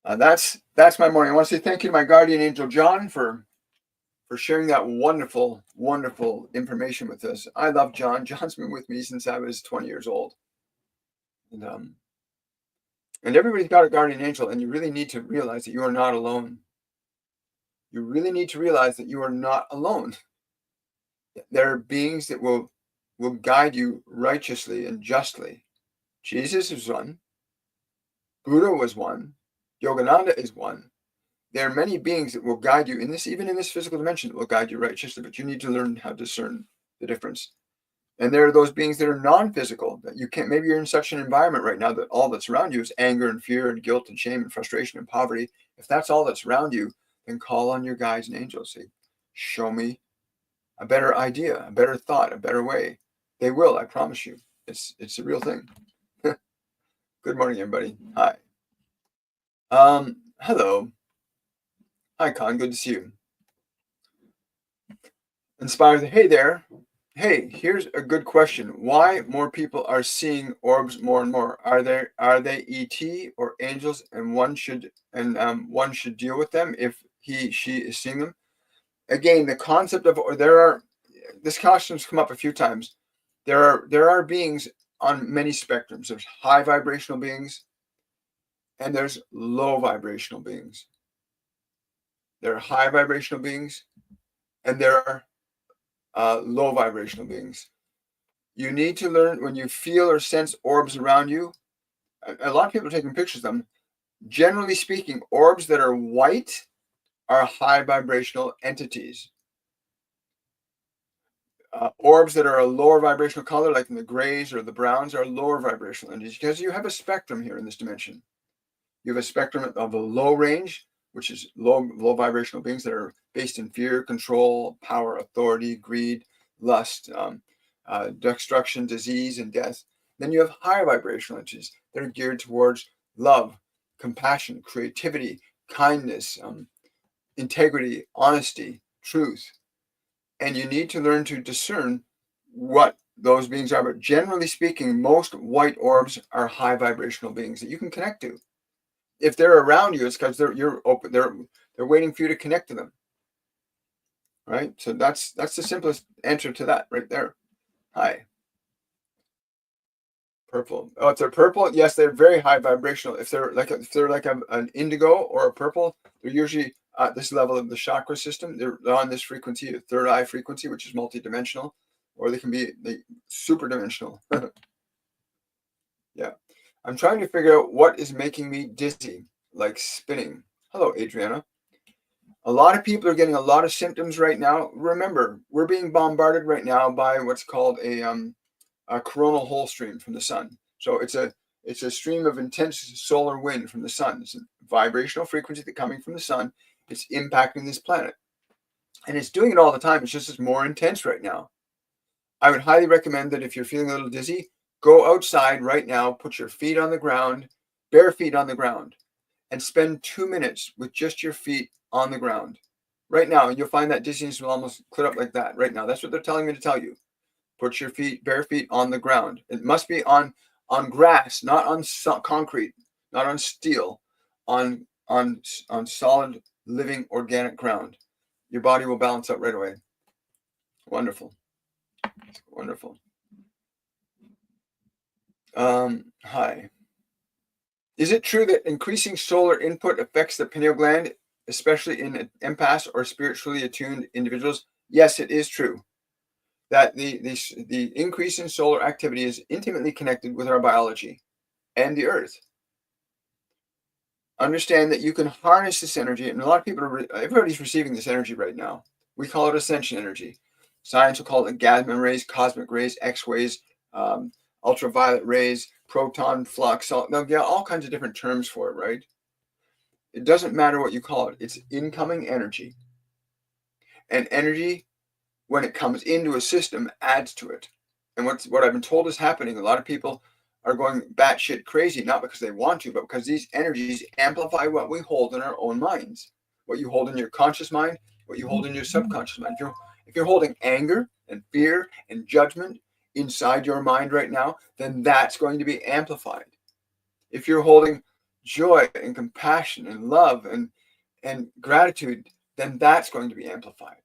That's my morning. I want to say thank you to my guardian angel John for sharing that wonderful, wonderful information with us. I love John. John's been with me since I was 20 years old. And everybody's got a guardian angel, and you really need to realize that you are not alone. You really need to realize that you are not alone. There are beings that will guide you righteously and justly. Jesus is one. Buddha was one. Yogananda is one. There are many beings that will guide you in this, even in this physical dimension, that will guide you righteously, but you need to learn how to discern the difference. And there are those beings that are non-physical, that you can't, maybe you're in such an environment right now that all that's around you is anger and fear and guilt and shame and frustration and poverty. If that's all that's around you, then call on your guides and angels. Say, show me a better idea, a better thought, a better way. They will, I promise you. It's a real thing. Good morning, everybody. Hi. Hello. Hi, Con. Good to see you. Inspired. Hey there. Hey, here's a good question. Why more people are seeing orbs more and more? Are they ET or angels, and one should deal with them if she is seeing them? Again, the concept of, or there are, this question's come up a few times. There are beings on many spectrums. There's high vibrational beings, and there's low vibrational beings. There are high vibrational beings, and there are low vibrational beings. You need to learn, when you feel or sense orbs around you, a lot of people are taking pictures of them. Generally speaking, orbs that are white are high vibrational entities. Orbs that are a lower vibrational color, like in the grays or the browns, are lower vibrational entities, because you have a spectrum here in this dimension. You have a spectrum of a low range, which is low vibrational beings that are based in fear, control, power, authority, greed, lust, destruction, disease, and death. Then you have higher vibrational entities that are geared towards love, compassion, creativity, kindness, integrity, honesty, truth. And you need to learn to discern what those beings are. But generally speaking, most white orbs are high vibrational beings that you can connect to. If they're around you, it's because you're open. They're waiting for you to connect to them. Right? So that's the simplest answer to that right there. Hi. Purple. Oh, if they're purple, yes, they're very high vibrational. If they're like an indigo or a purple, they're usually at this level of the chakra system. They're on this frequency, a third eye frequency, which is multidimensional, or they can be super dimensional. Yeah. I'm trying to figure out what is making me dizzy, like spinning. Hello, Adriana. A lot of people are getting a lot of symptoms right now. Remember, we're being bombarded right now by what's called a coronal hole stream from the sun. So it's a stream of intense solar wind from the sun. It's a vibrational frequency that coming from the sun, It's impacting this planet. And it's doing it all the time. It's just it's more intense right now. I would highly recommend that if you're feeling a little dizzy, go outside right now, put your feet on the ground, bare feet on the ground, and spend 2 minutes with just your feet on the ground. Right now, you'll find that dizziness will almost clear up like that right now. That's what they're telling me to tell you. Put your feet, bare feet on the ground. It must be on grass, not on concrete, not on steel, on solid, living, organic ground. Your body will balance out right away. Wonderful. Wonderful. Hi. Is it true that increasing solar input affects the pineal gland, especially in empaths or spiritually attuned individuals? Yes, it is true that the increase in solar activity is intimately connected with our biology and the earth. Understand that you can harness this energy, and a lot of people everybody's receiving this energy right now. We call it ascension energy. Science will call it gamma rays, cosmic rays, X-rays, ultraviolet rays, proton flux. They'll get all kinds of different terms for it, right? It doesn't matter what you call it. It's incoming energy. And energy, when it comes into a system, adds to it. And what I've been told is happening, a lot of people are going batshit crazy, not because they want to, but because these energies amplify what we hold in our own minds. What you hold in your conscious mind, what you hold in your subconscious mind. If you're holding anger and fear and judgment inside your mind right now, then that's going to be amplified. If you're holding joy and compassion and love and gratitude, then that's going to be amplified.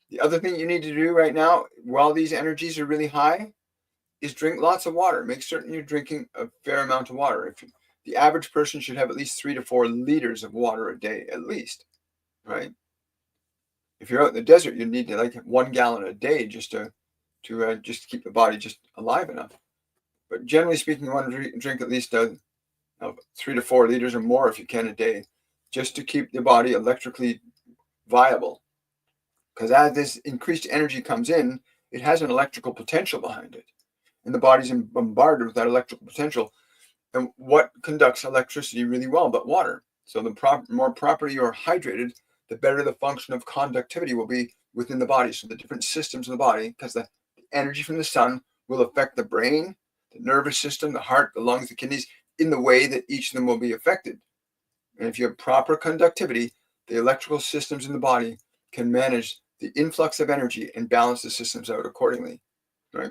The other thing you need to do right now, while these energies are really high, is drink lots of water. Make certain you're drinking a fair amount of water. The average person should have at least 3 to 4 liters of water a day, at least, right? If you're out in the desert, you need to like 1 gallon a day just to keep the body just alive enough. But generally speaking, you want to drink at least 3 to 4 liters or more if you can a day, just to keep the body electrically viable. Because as this increased energy comes in, it has an electrical potential behind it. And the body's bombarded with that electrical potential. And what conducts electricity really well but water? So the more properly you're hydrated, the better the function of conductivity will be within the body. So the different systems in the body, because the energy from the sun will affect the brain, the nervous system, the heart, the lungs, the kidneys, in the way that each of them will be affected. And if you have proper conductivity, the electrical systems in the body can manage the influx of energy and balance the systems out accordingly, right?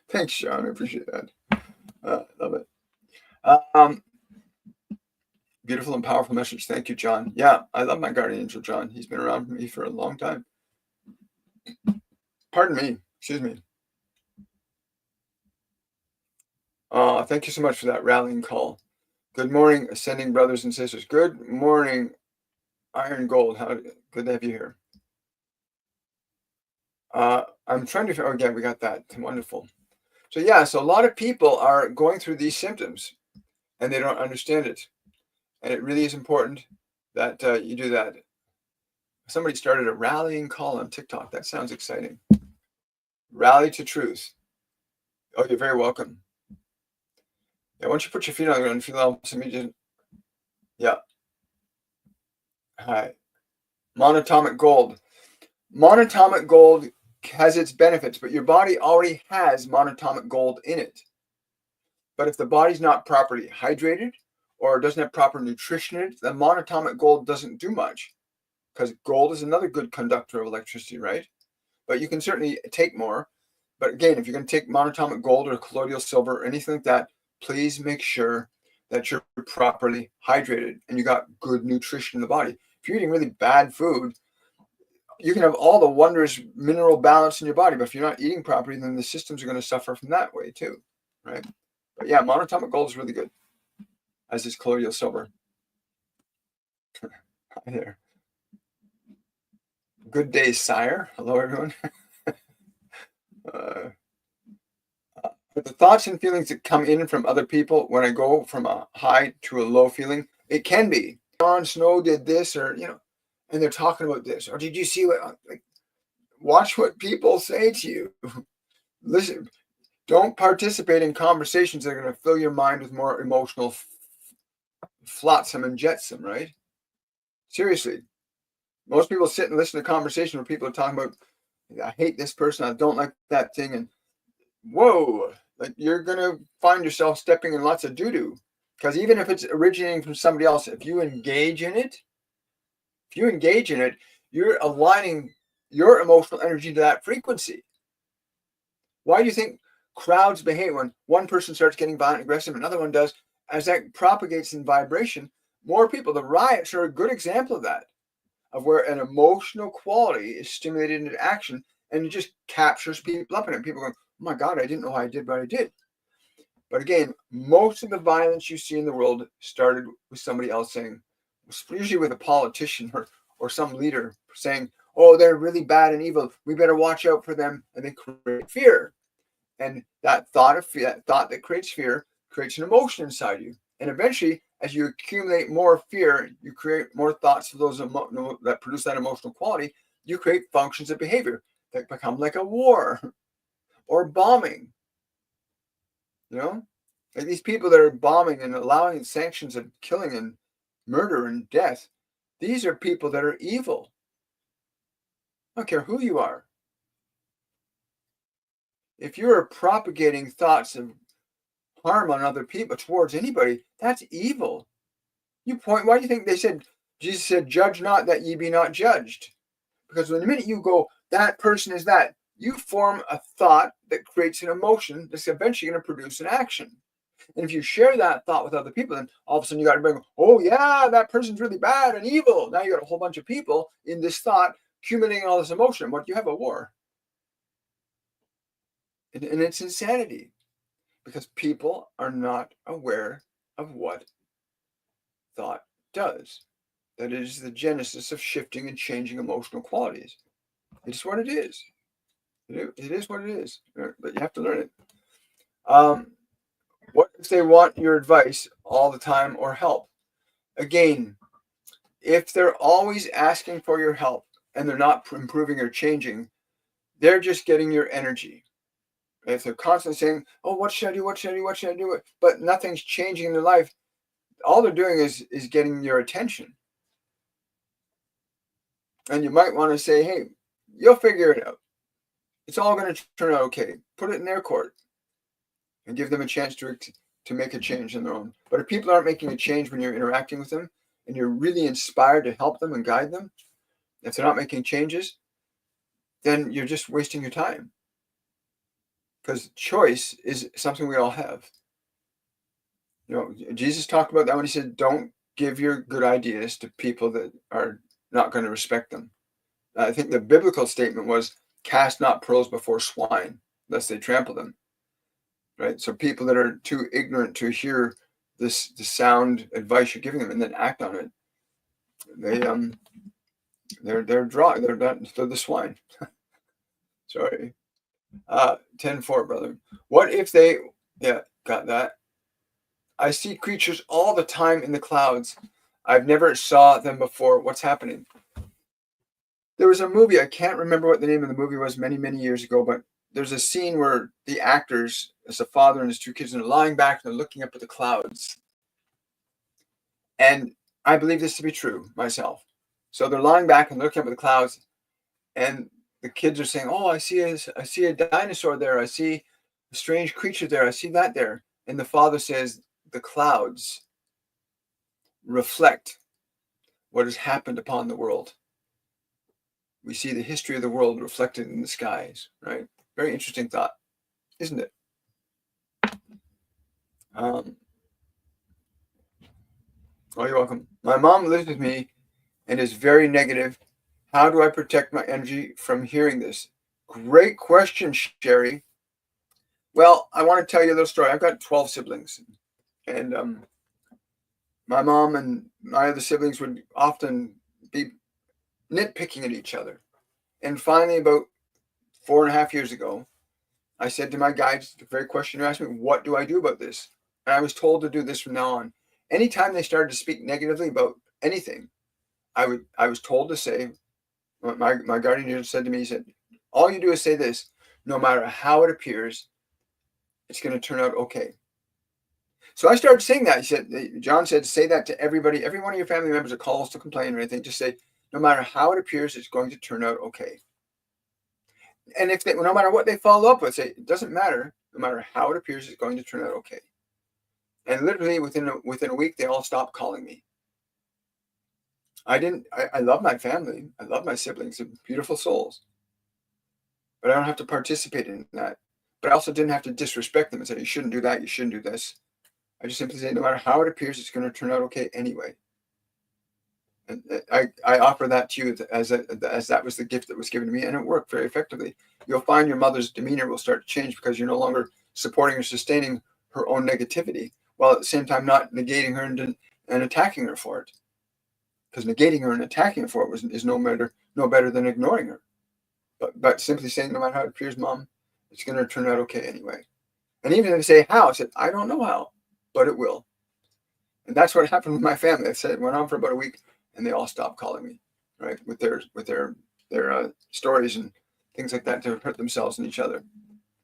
Thanks, Sean. I appreciate that. Love it. Beautiful and powerful message. Thank you, John. Yeah, I love my guardian angel, John. He's been around me for a long time. Pardon me. Excuse me. Thank you so much for that rallying call. Good morning, ascending brothers and sisters. Good morning, Iron Gold. Good to have you here. I'm trying to. Oh, yeah, we got that. Wonderful. So yeah, so a lot of people are going through these symptoms, and they don't understand it. And it really is important that you do that. Somebody started a rallying call on TikTok. That sounds exciting. Rally to truth. Oh, you're very welcome. Yeah, once you put your feet on the ground, feel almost immediate. Yeah. Hi. Monatomic gold. Monatomic gold has its benefits, but your body already has monatomic gold in it. But if the body's not properly hydrated or doesn't have proper nutrition in it, then monatomic gold doesn't do much, because gold is another good conductor of electricity, right? But you can certainly take more. But again, if you're going to take monatomic gold or colloidal silver or anything like that, please make sure that you're properly hydrated and you got good nutrition in the body. If you're eating really bad food, you can have all the wondrous mineral balance in your body, but if you're not eating properly, then the systems are going to suffer from that way too, right? But yeah, monatomic gold is really good, as is colloidal silver. Hi there. Good day, sire. Hello, everyone. But the thoughts and feelings that come in from other people when I go from a high to a low feeling, it can be Jon Snow did this, or and they're talking about this, or did you see what? Like, watch what people say to you. Listen, don't participate in conversations that are going to fill your mind with more emotional flotsam and jetsam, right? Seriously. Most people sit and listen to conversation where people are talking about, I hate this person, I don't like that thing, and whoa, like you're gonna find yourself stepping in lots of doo-doo. Because even if it's originating from somebody else, if you engage in it, you're aligning your emotional energy to that frequency. Why do you think crowds behave when one person starts getting violent, aggressive, another one does? As that propagates in vibration, more people, the riots are a good example of that, of where an emotional quality is stimulated into action and it just captures people up in it. People going, oh my God, I didn't know I did what I did. But again, most of the violence you see in the world started with somebody else saying, usually with a politician or some leader saying, oh, they're really bad and evil. We better watch out for them. And they create fear. And that thought of fear, that thought that creates fear, creates an emotion inside you. And eventually, as you accumulate more fear, you create more thoughts of those that produce that emotional quality. You create functions of behavior that become like a war or bombing. You know, like these people that are bombing and allowing sanctions of killing and murder and death. These are people that are evil. I don't care who you are. If you're propagating thoughts of harm on other people towards anybody, that's evil. Why do you think Jesus said, judge not that ye be not judged? Because when the minute you go, that person is that, you form a thought that creates an emotion that's eventually going to produce an action. And if you share that thought with other people, then all of a sudden you got to bring, oh yeah, that person's really bad and evil. Now you got a whole bunch of people in this thought accumulating all this emotion. What, you have a war? And it's insanity because people are not aware of what thought does. That is the genesis of shifting and changing emotional qualities. It's what it is. It is what it is, but you have to learn it. What if they want your advice all the time or help? Again, if they're always asking for your help and they're not improving or changing, they're just getting your energy. If they're constantly saying, oh, what should I do? What should I do? What should I do? But nothing's changing in their life, all they're doing is getting your attention. And you might want to say, hey, you'll figure it out. It's all going to turn out okay. Put it in their court and give them a chance to make a change on their own. But if people aren't making a change when you're interacting with them and you're really inspired to help them and guide them, if they're not making changes, then you're just wasting your time. Because choice is something we all have. You know, Jesus talked about that when he said, don't give your good ideas to people that are not going to respect them. I think the biblical statement was, cast not pearls before swine, lest they trample them. Right? So people that are too ignorant to hear the sound advice you're giving them and then act on it, they're the swine. Sorry. 10-4, brother. What if they, yeah, got that. I see creatures all the time in the clouds. I've never saw them before. What's happening? There was a movie, I can't remember what the name of the movie was many, many years ago, but there's a scene where the actors, as a father and his two kids, are lying back and they're looking up at the clouds. And I believe this to be true myself. So they're lying back and looking up at the clouds, and the kids are saying, oh, I see a dinosaur there. I see a strange creature there. I see that there. And the father says, the clouds reflect what has happened upon the world. We see the history of the world reflected in the skies, right? Very interesting thought, isn't it? Oh, you're welcome. My mom lives with me and is very negative. How do I protect my energy from hearing this? Great question, Sherry. Well, I want to tell you a little story. I've got 12 siblings, and my mom and my other siblings would often be nitpicking at each other. And finally, about 4.5 years ago, I said to my guides, the very question you asked me, what do I do about this? And I was told to do this from now on. Anytime they started to speak negatively about anything, I was told to say, my guardian angel said to me, he said, all you do is say this, no matter how it appears, it's going to turn out okay. So I started saying that. He said, John said, say that to everybody, every one of your family members that calls to complain or anything, just say, no matter how it appears, it's going to turn out okay. And if they, no matter what they follow up with, say, it doesn't matter, no matter how it appears, it's going to turn out okay. And literally within a week, they all stopped calling me. I love my family. I love my siblings. They're beautiful souls. But I don't have to participate in that. But I also didn't have to disrespect them and say, you shouldn't do that, you shouldn't do this. I just simply say, no matter how it appears, it's going to turn out okay anyway. And I offer that to you as that was the gift that was given to me, and it worked very effectively. You'll find your mother's demeanor will start to change because you're no longer supporting or sustaining her own negativity, while at the same time not negating her and attacking her for it. Because negating her and attacking her for it is no better than ignoring her. But simply saying, no matter how it appears, Mom, it's going to turn out okay anyway. And even if they say how, I said, I don't know how, but it will. And that's what happened with my family. I said it went on for about a week, and they all stopped calling me, right, with their stories and things like that to hurt themselves and each other.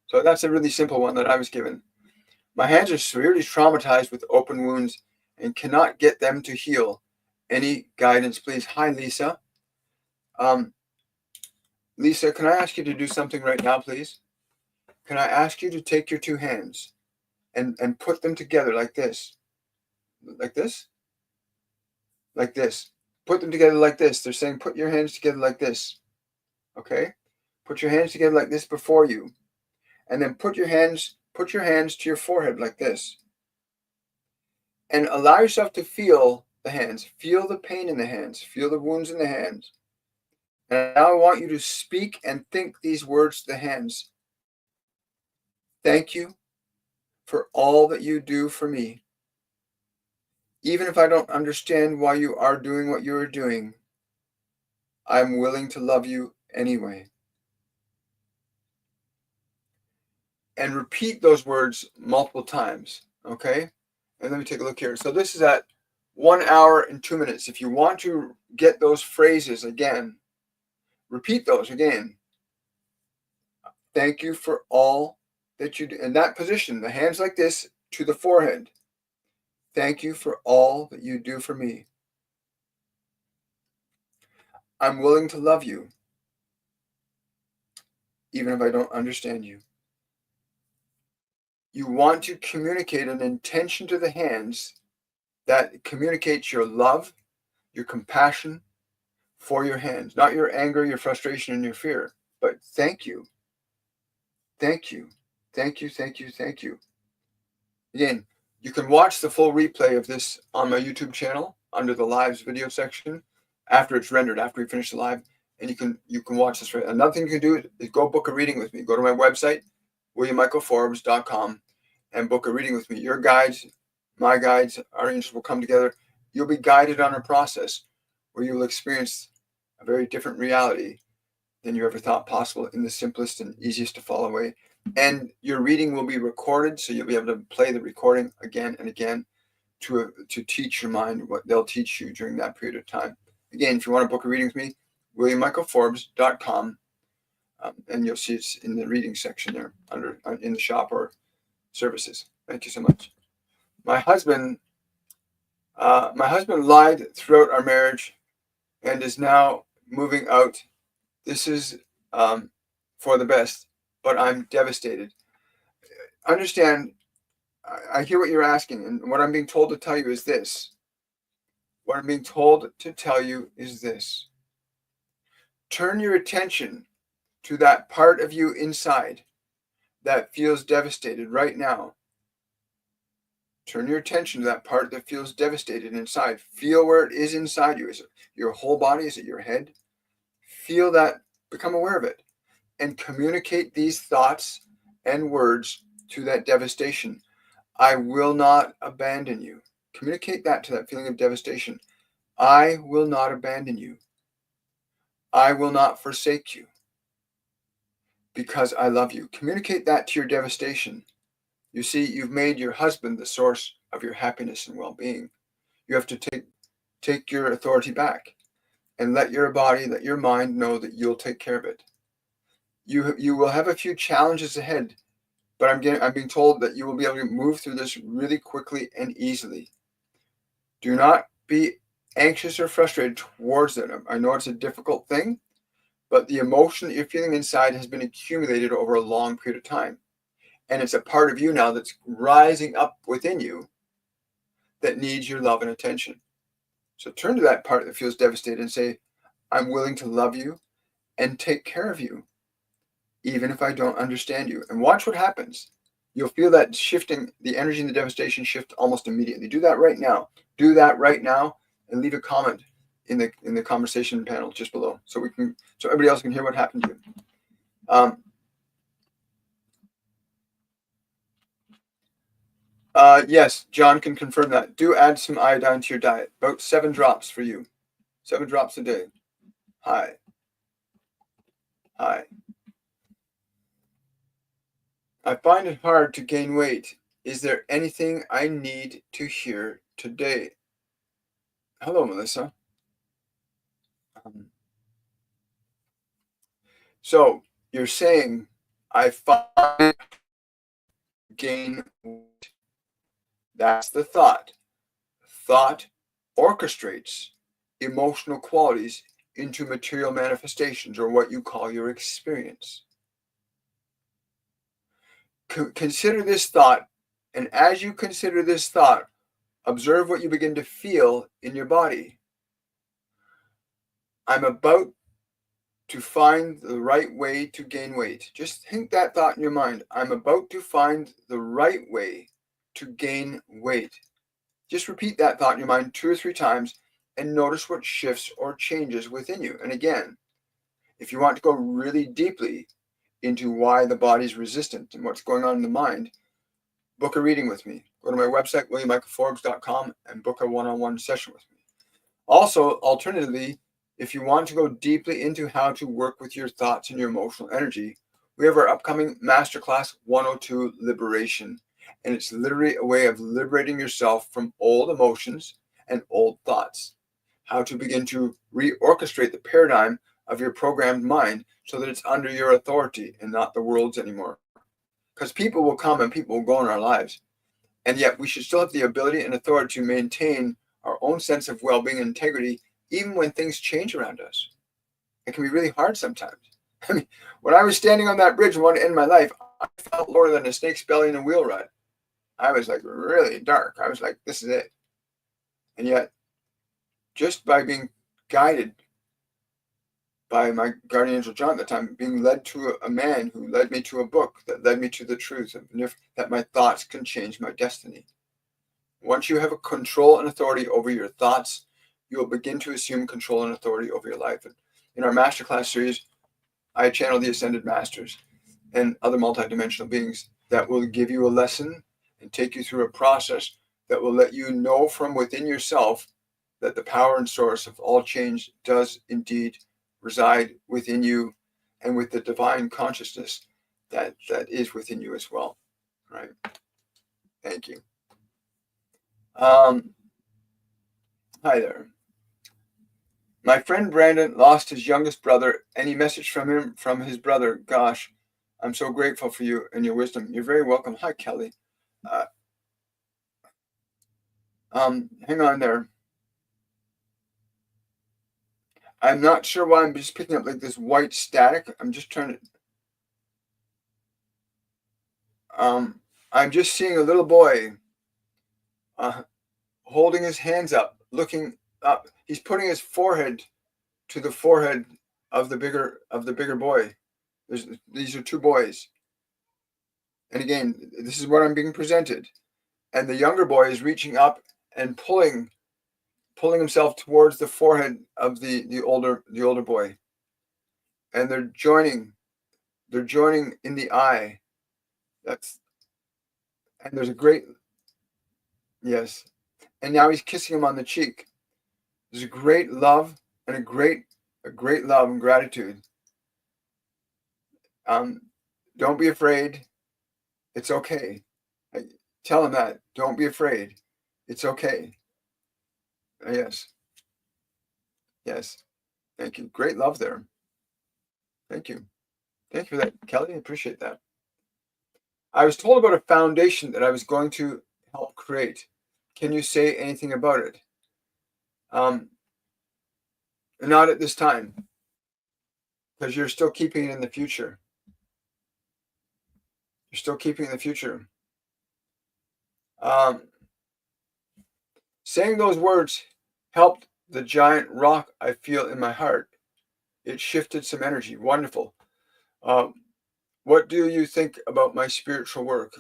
So that's a really simple one that I was given. My hands are severely traumatized with open wounds and cannot get them to heal. Any guidance, please? Hi, Lisa. Lisa, can I ask you to do something right now, please? Can I ask you to take your two hands and put them together like this? Like this? Like this. Put them together like this. They're saying put your hands together like this. Okay? Put your hands together like this before you. And then put your hands to your forehead like this. And allow yourself to feel the hands. Feel the pain in the hands. Feel the wounds in the hands. And now I want you to speak and think these words to the hands. Thank you for all that you do for me. Even if I don't understand why you are doing what you are doing, I'm willing to love you anyway. And repeat those words multiple times, okay? And let me take a look here. So this is at 1 hour and 2 minutes. If you want to get those phrases again, repeat those again. Thank you for all that you do. In that position, the hands like this to the forehead. Thank you for all that you do for me. I'm willing to love you, even if I don't understand you. You want to communicate an intention to the hands that communicates your love, your compassion for your hands, not your anger, your frustration, and your fear, but thank you. Thank you. Thank you, thank you, thank you. Again, you can watch the full replay of this on my YouTube channel under the lives video section after it's rendered, after we finish the live, and you can watch this. Another thing you can do is go book a reading with me. Go to my website, WilliamMichaelForbes.com, and book a reading with me. Your guides, my guides, our angels will come together. You'll be guided on a process where you will experience a very different reality than you ever thought possible in the simplest and easiest to follow way. And your reading will be recorded, so you'll be able to play the recording again and again to teach your mind what they'll teach you during that period of time. Again, if you want to book a reading with me, WilliamMichaelForbes.com, and you'll see it's in the reading section there in the shop or services. Thank you so much. My husband lied throughout our marriage and is now moving out. This is for the best, but I'm devastated. Understand, I hear what you're asking, and what I'm being told to tell you is this. What I'm being told to tell you is this. Turn your attention to that part of you inside that feels devastated right now. Turn your attention to that part that feels devastated inside. Feel where it is inside you. Is it your whole body? Is it your head? Feel that. Become aware of it. And communicate these thoughts and words to that devastation. I will not abandon you. Communicate that to that feeling of devastation. I will not abandon you. I will not forsake you because I love you. Communicate that to your devastation. You see, you've made your husband the source of your happiness and well-being. You have to take your authority back and let your body, let your mind know that you'll take care of it. You will have a few challenges ahead but I'm being told that you will be able to move through this really quickly and easily. Do not be anxious or frustrated towards it. I know it's a difficult thing, but the emotion that you're feeling inside has been accumulated over a long period of time. And it's a part of you now that's rising up within you that needs your love and attention. So turn to that part that feels devastated and say, I'm willing to love you and take care of you, even if I don't understand you. And watch what happens. You'll feel that shifting, the energy and the devastation shift almost immediately. Do that right now. Do that right now and leave a comment in the conversation panel just below so everybody else can hear what happened to you. Yes, John can confirm that. Do add some iodine to your diet. About 7 drops for you. 7 drops a day. Hi. Hi. I find it hard to gain weight. Is there anything I need to hear today? Hello, Melissa. So you're saying I find gain weight. That's the thought. Thought orchestrates emotional qualities into material manifestations, or what you call your experience. Consider this thought, and as you consider this thought, observe what you begin to feel in your body. I'm about to find the right way to gain weight. Just think that thought in your mind. I'm about to find the right way to gain weight. Just repeat that thought in your mind 2 or 3 times and notice what shifts or changes within you. And again, if you want to go really deeply into why the body's resistant and what's going on in the mind, book a reading with me. Go to my website, williammichaelforbes.com, and book a one-on-one session with me. Also, alternatively, if you want to go deeply into how to work with your thoughts and your emotional energy, we have our upcoming Masterclass 102 Liberation. And it's literally a way of liberating yourself from old emotions and old thoughts. How to begin to reorchestrate the paradigm of your programmed mind so that it's under your authority and not the world's anymore. Because people will come and people will go in our lives. And yet we should still have the ability and authority to maintain our own sense of well-being and integrity even when things change around us. It can be really hard sometimes. I mean, when I was standing on that bridge and wanted to end my life, I felt lower than a snake's belly in a wheel rut. I was like really dark. I was like, this is it. And yet, just by being guided by my guardian angel John at the time, being led to a man who led me to a book that led me to the truth that my thoughts can change my destiny. Once you have a control and authority over your thoughts, you will begin to assume control and authority over your life. And in our masterclass series, I channel the Ascended Masters and other multidimensional beings that will give you a lesson and take you through a process that will let you know from within yourself that the power and source of all change does indeed reside within you, and with the divine consciousness that is within you as well. Right? Thank you. Hi there. My friend Brandon lost his youngest brother. Any message from his brother? Gosh, I'm so grateful for you and your wisdom. You're very welcome. Hi, Kelly. Hang on there. I'm not sure why I'm just picking up like this white static. I'm just trying to. I'm just seeing a little boy holding his hands up, looking up. He's putting his forehead to the forehead of the bigger boy. These are 2 boys. And again, this is what I'm being presented. And the younger boy is reaching up and pulling himself towards the forehead of the older boy. And they're joining in the eye. And there's a great, yes. And now he's kissing him on the cheek. There's a great love and a great love and gratitude. Don't be afraid. It's okay. Tell him that. Don't be afraid. It's okay. Yes. Yes. Thank you. Great love there. Thank you. Thank you for that, Kelly. I appreciate that. I was told about a foundation that I was going to help create. Can you say anything about it? Not at this time, because you're still keeping it in the future. You're still keeping it in the future. Saying those words helped the giant rock I feel in my heart. It shifted some energy. Wonderful. What do you think about my spiritual work?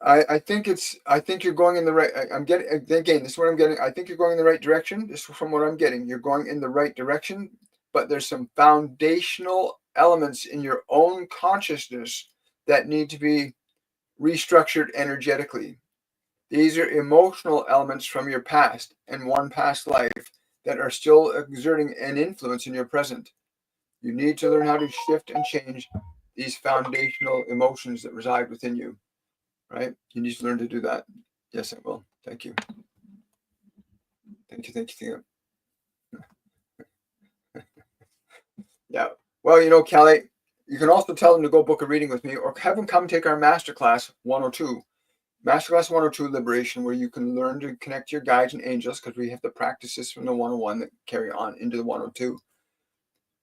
I think you're going in the right. I'm getting, again, this is what I'm getting. I think you're going in the right direction. This is from what I'm getting. You're going in the right direction, but there's some foundational elements in your own consciousness that need to be restructured energetically. These are emotional elements from your past and one past life that are still exerting an influence in your present. You need to learn how to shift and change these foundational emotions that reside within you, right? You need to learn to do that. Yes, I will. Thank you. Thank you. Yeah. Well, Kelly, you can also tell them to go book a reading with me or have them come take our Masterclass 102. Masterclass 102 Liberation, where you can learn to connect to your guides and angels, because we have the practices from the 101 that carry on into the 102.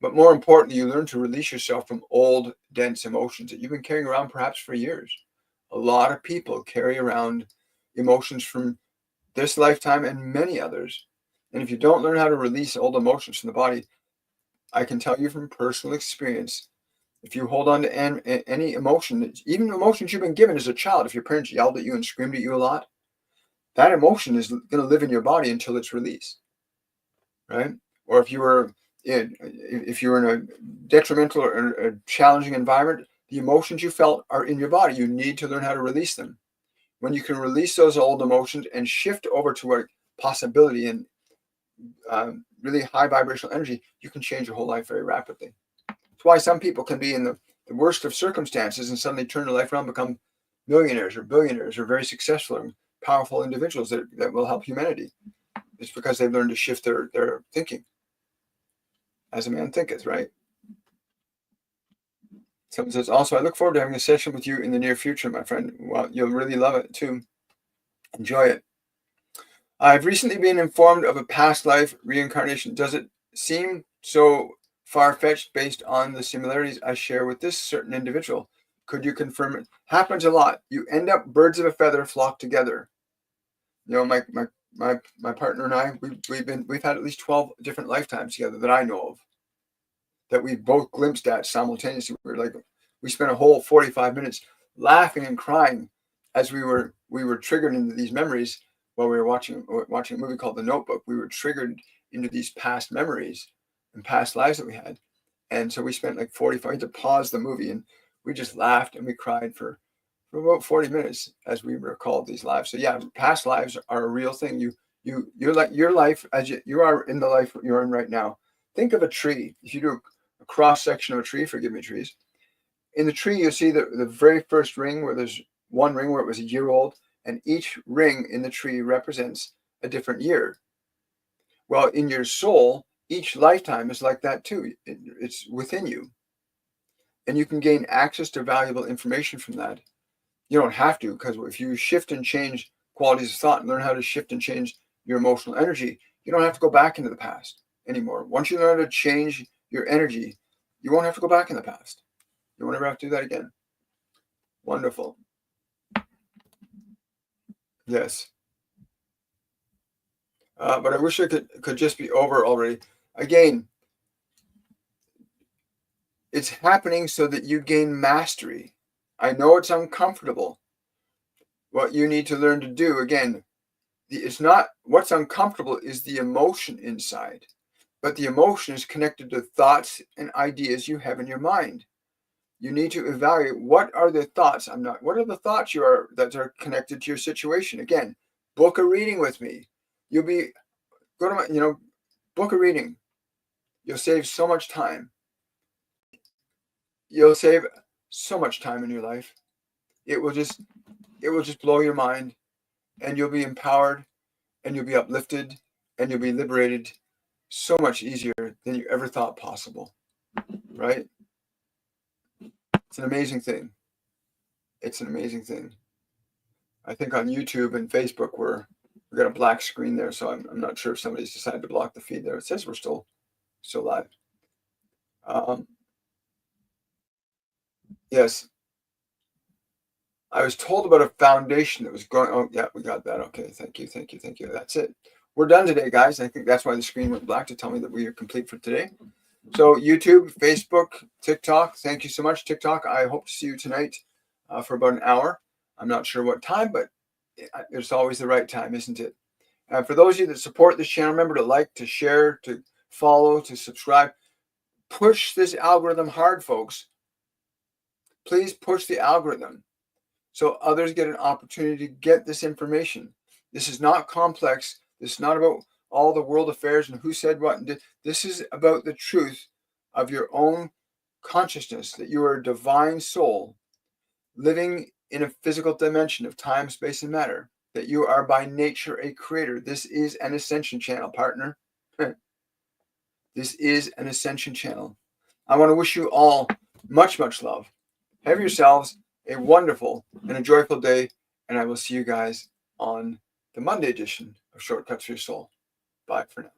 But more importantly, you learn to release yourself from old, dense emotions that you've been carrying around perhaps for years. A lot of people carry around emotions from this lifetime and many others. And if you don't learn how to release old emotions from the body, I can tell you from personal experience, if you hold on to any emotion, even emotions you've been given as a child, if your parents yelled at you and screamed at you a lot, that emotion is going to live in your body until it's released, right? Or if you were in a detrimental or a challenging environment, the emotions you felt are in your body. You need to learn how to release them. When you can release those old emotions and shift over to a possibility and really high vibrational energy, you can change your whole life very rapidly. That's why some people can be in the worst of circumstances and suddenly turn their life around, become millionaires or billionaires or very successful and powerful individuals that will help humanity. It's because they've learned to shift their thinking. As a man thinketh, right? Someone says, also, I look forward to having a session with you in the near future, my friend. Well, you'll really love it too. Enjoy it. I've recently been informed of a past life reincarnation. Does it seem so far-fetched based on the similarities I share with this certain individual? Could you confirm it? Happens a lot. You end up birds of a feather flock together. My partner and I, we've had at least 12 different lifetimes together that I know of, that we both glimpsed at simultaneously. We spent a whole 45 minutes laughing and crying as we were triggered into these memories while we were watching a movie called The Notebook. We were triggered into these past memories and past lives that we had. And so we spent like 45 to pause the movie, and we just laughed and we cried for about 40 minutes as we recalled these lives. So yeah, past lives are a real thing. You're like your life as you are in the life you're in right now. Think of a tree. If you do a cross section of a tree, forgive me, trees. In the tree, you see the very first ring where there's one ring where it was a year old, and each ring in the tree represents a different year. Well, in your soul, each lifetime is like that too. It's within you. And you can gain access to valuable information from that. You don't have to, because if you shift and change qualities of thought and learn how to shift and change your emotional energy, you don't have to go back into the past anymore. Once you learn how to change your energy, you won't have to go back in the past. You won't ever have to do that again. Wonderful. Yes. But I wish it could just be over already. Again, it's happening so that you gain mastery. I know it's uncomfortable. What you need to learn to do, again, it's not what's uncomfortable is the emotion inside, but the emotion is connected to thoughts and ideas you have in your mind. You need to evaluate what are the thoughts. What are the thoughts that are connected to your situation? Again, book a reading with me. Book a reading. You'll save so much time. You'll save so much time in your life. It will just blow your mind, and you'll be empowered, and you'll be uplifted, and you'll be liberated so much easier than you ever thought possible, right? It's an amazing thing. It's an amazing thing. I think on YouTube and Facebook we got a black screen there, so I'm not sure if somebody's decided to block the feed there. It says we're still live. Yes, I was told about a foundation that was going. Oh, yeah, we got that. Okay, thank you. That's it. We're done today, guys. I think that's why the screen went black, to tell me that we are complete for today. So YouTube, Facebook, TikTok. Thank you so much, TikTok. I hope to see you tonight for about an hour. I'm not sure what time, but it's always the right time, isn't it? And for those of you that support this channel, remember to like, to share, to follow, to subscribe. Push this algorithm hard, folks. Please push the algorithm so others get an opportunity to get this information. This is not complex. This is not about all the world affairs and who said what. This is about the truth of your own consciousness, that you are a divine soul living in a physical dimension of time, space, and matter, that you are by nature a creator. This is an ascension channel, partner. This is an ascension channel. I want to wish you all much, much love. Have yourselves a wonderful and a joyful day, and I will see you guys on the Monday edition of Shortcuts for Your Soul. Bye for now.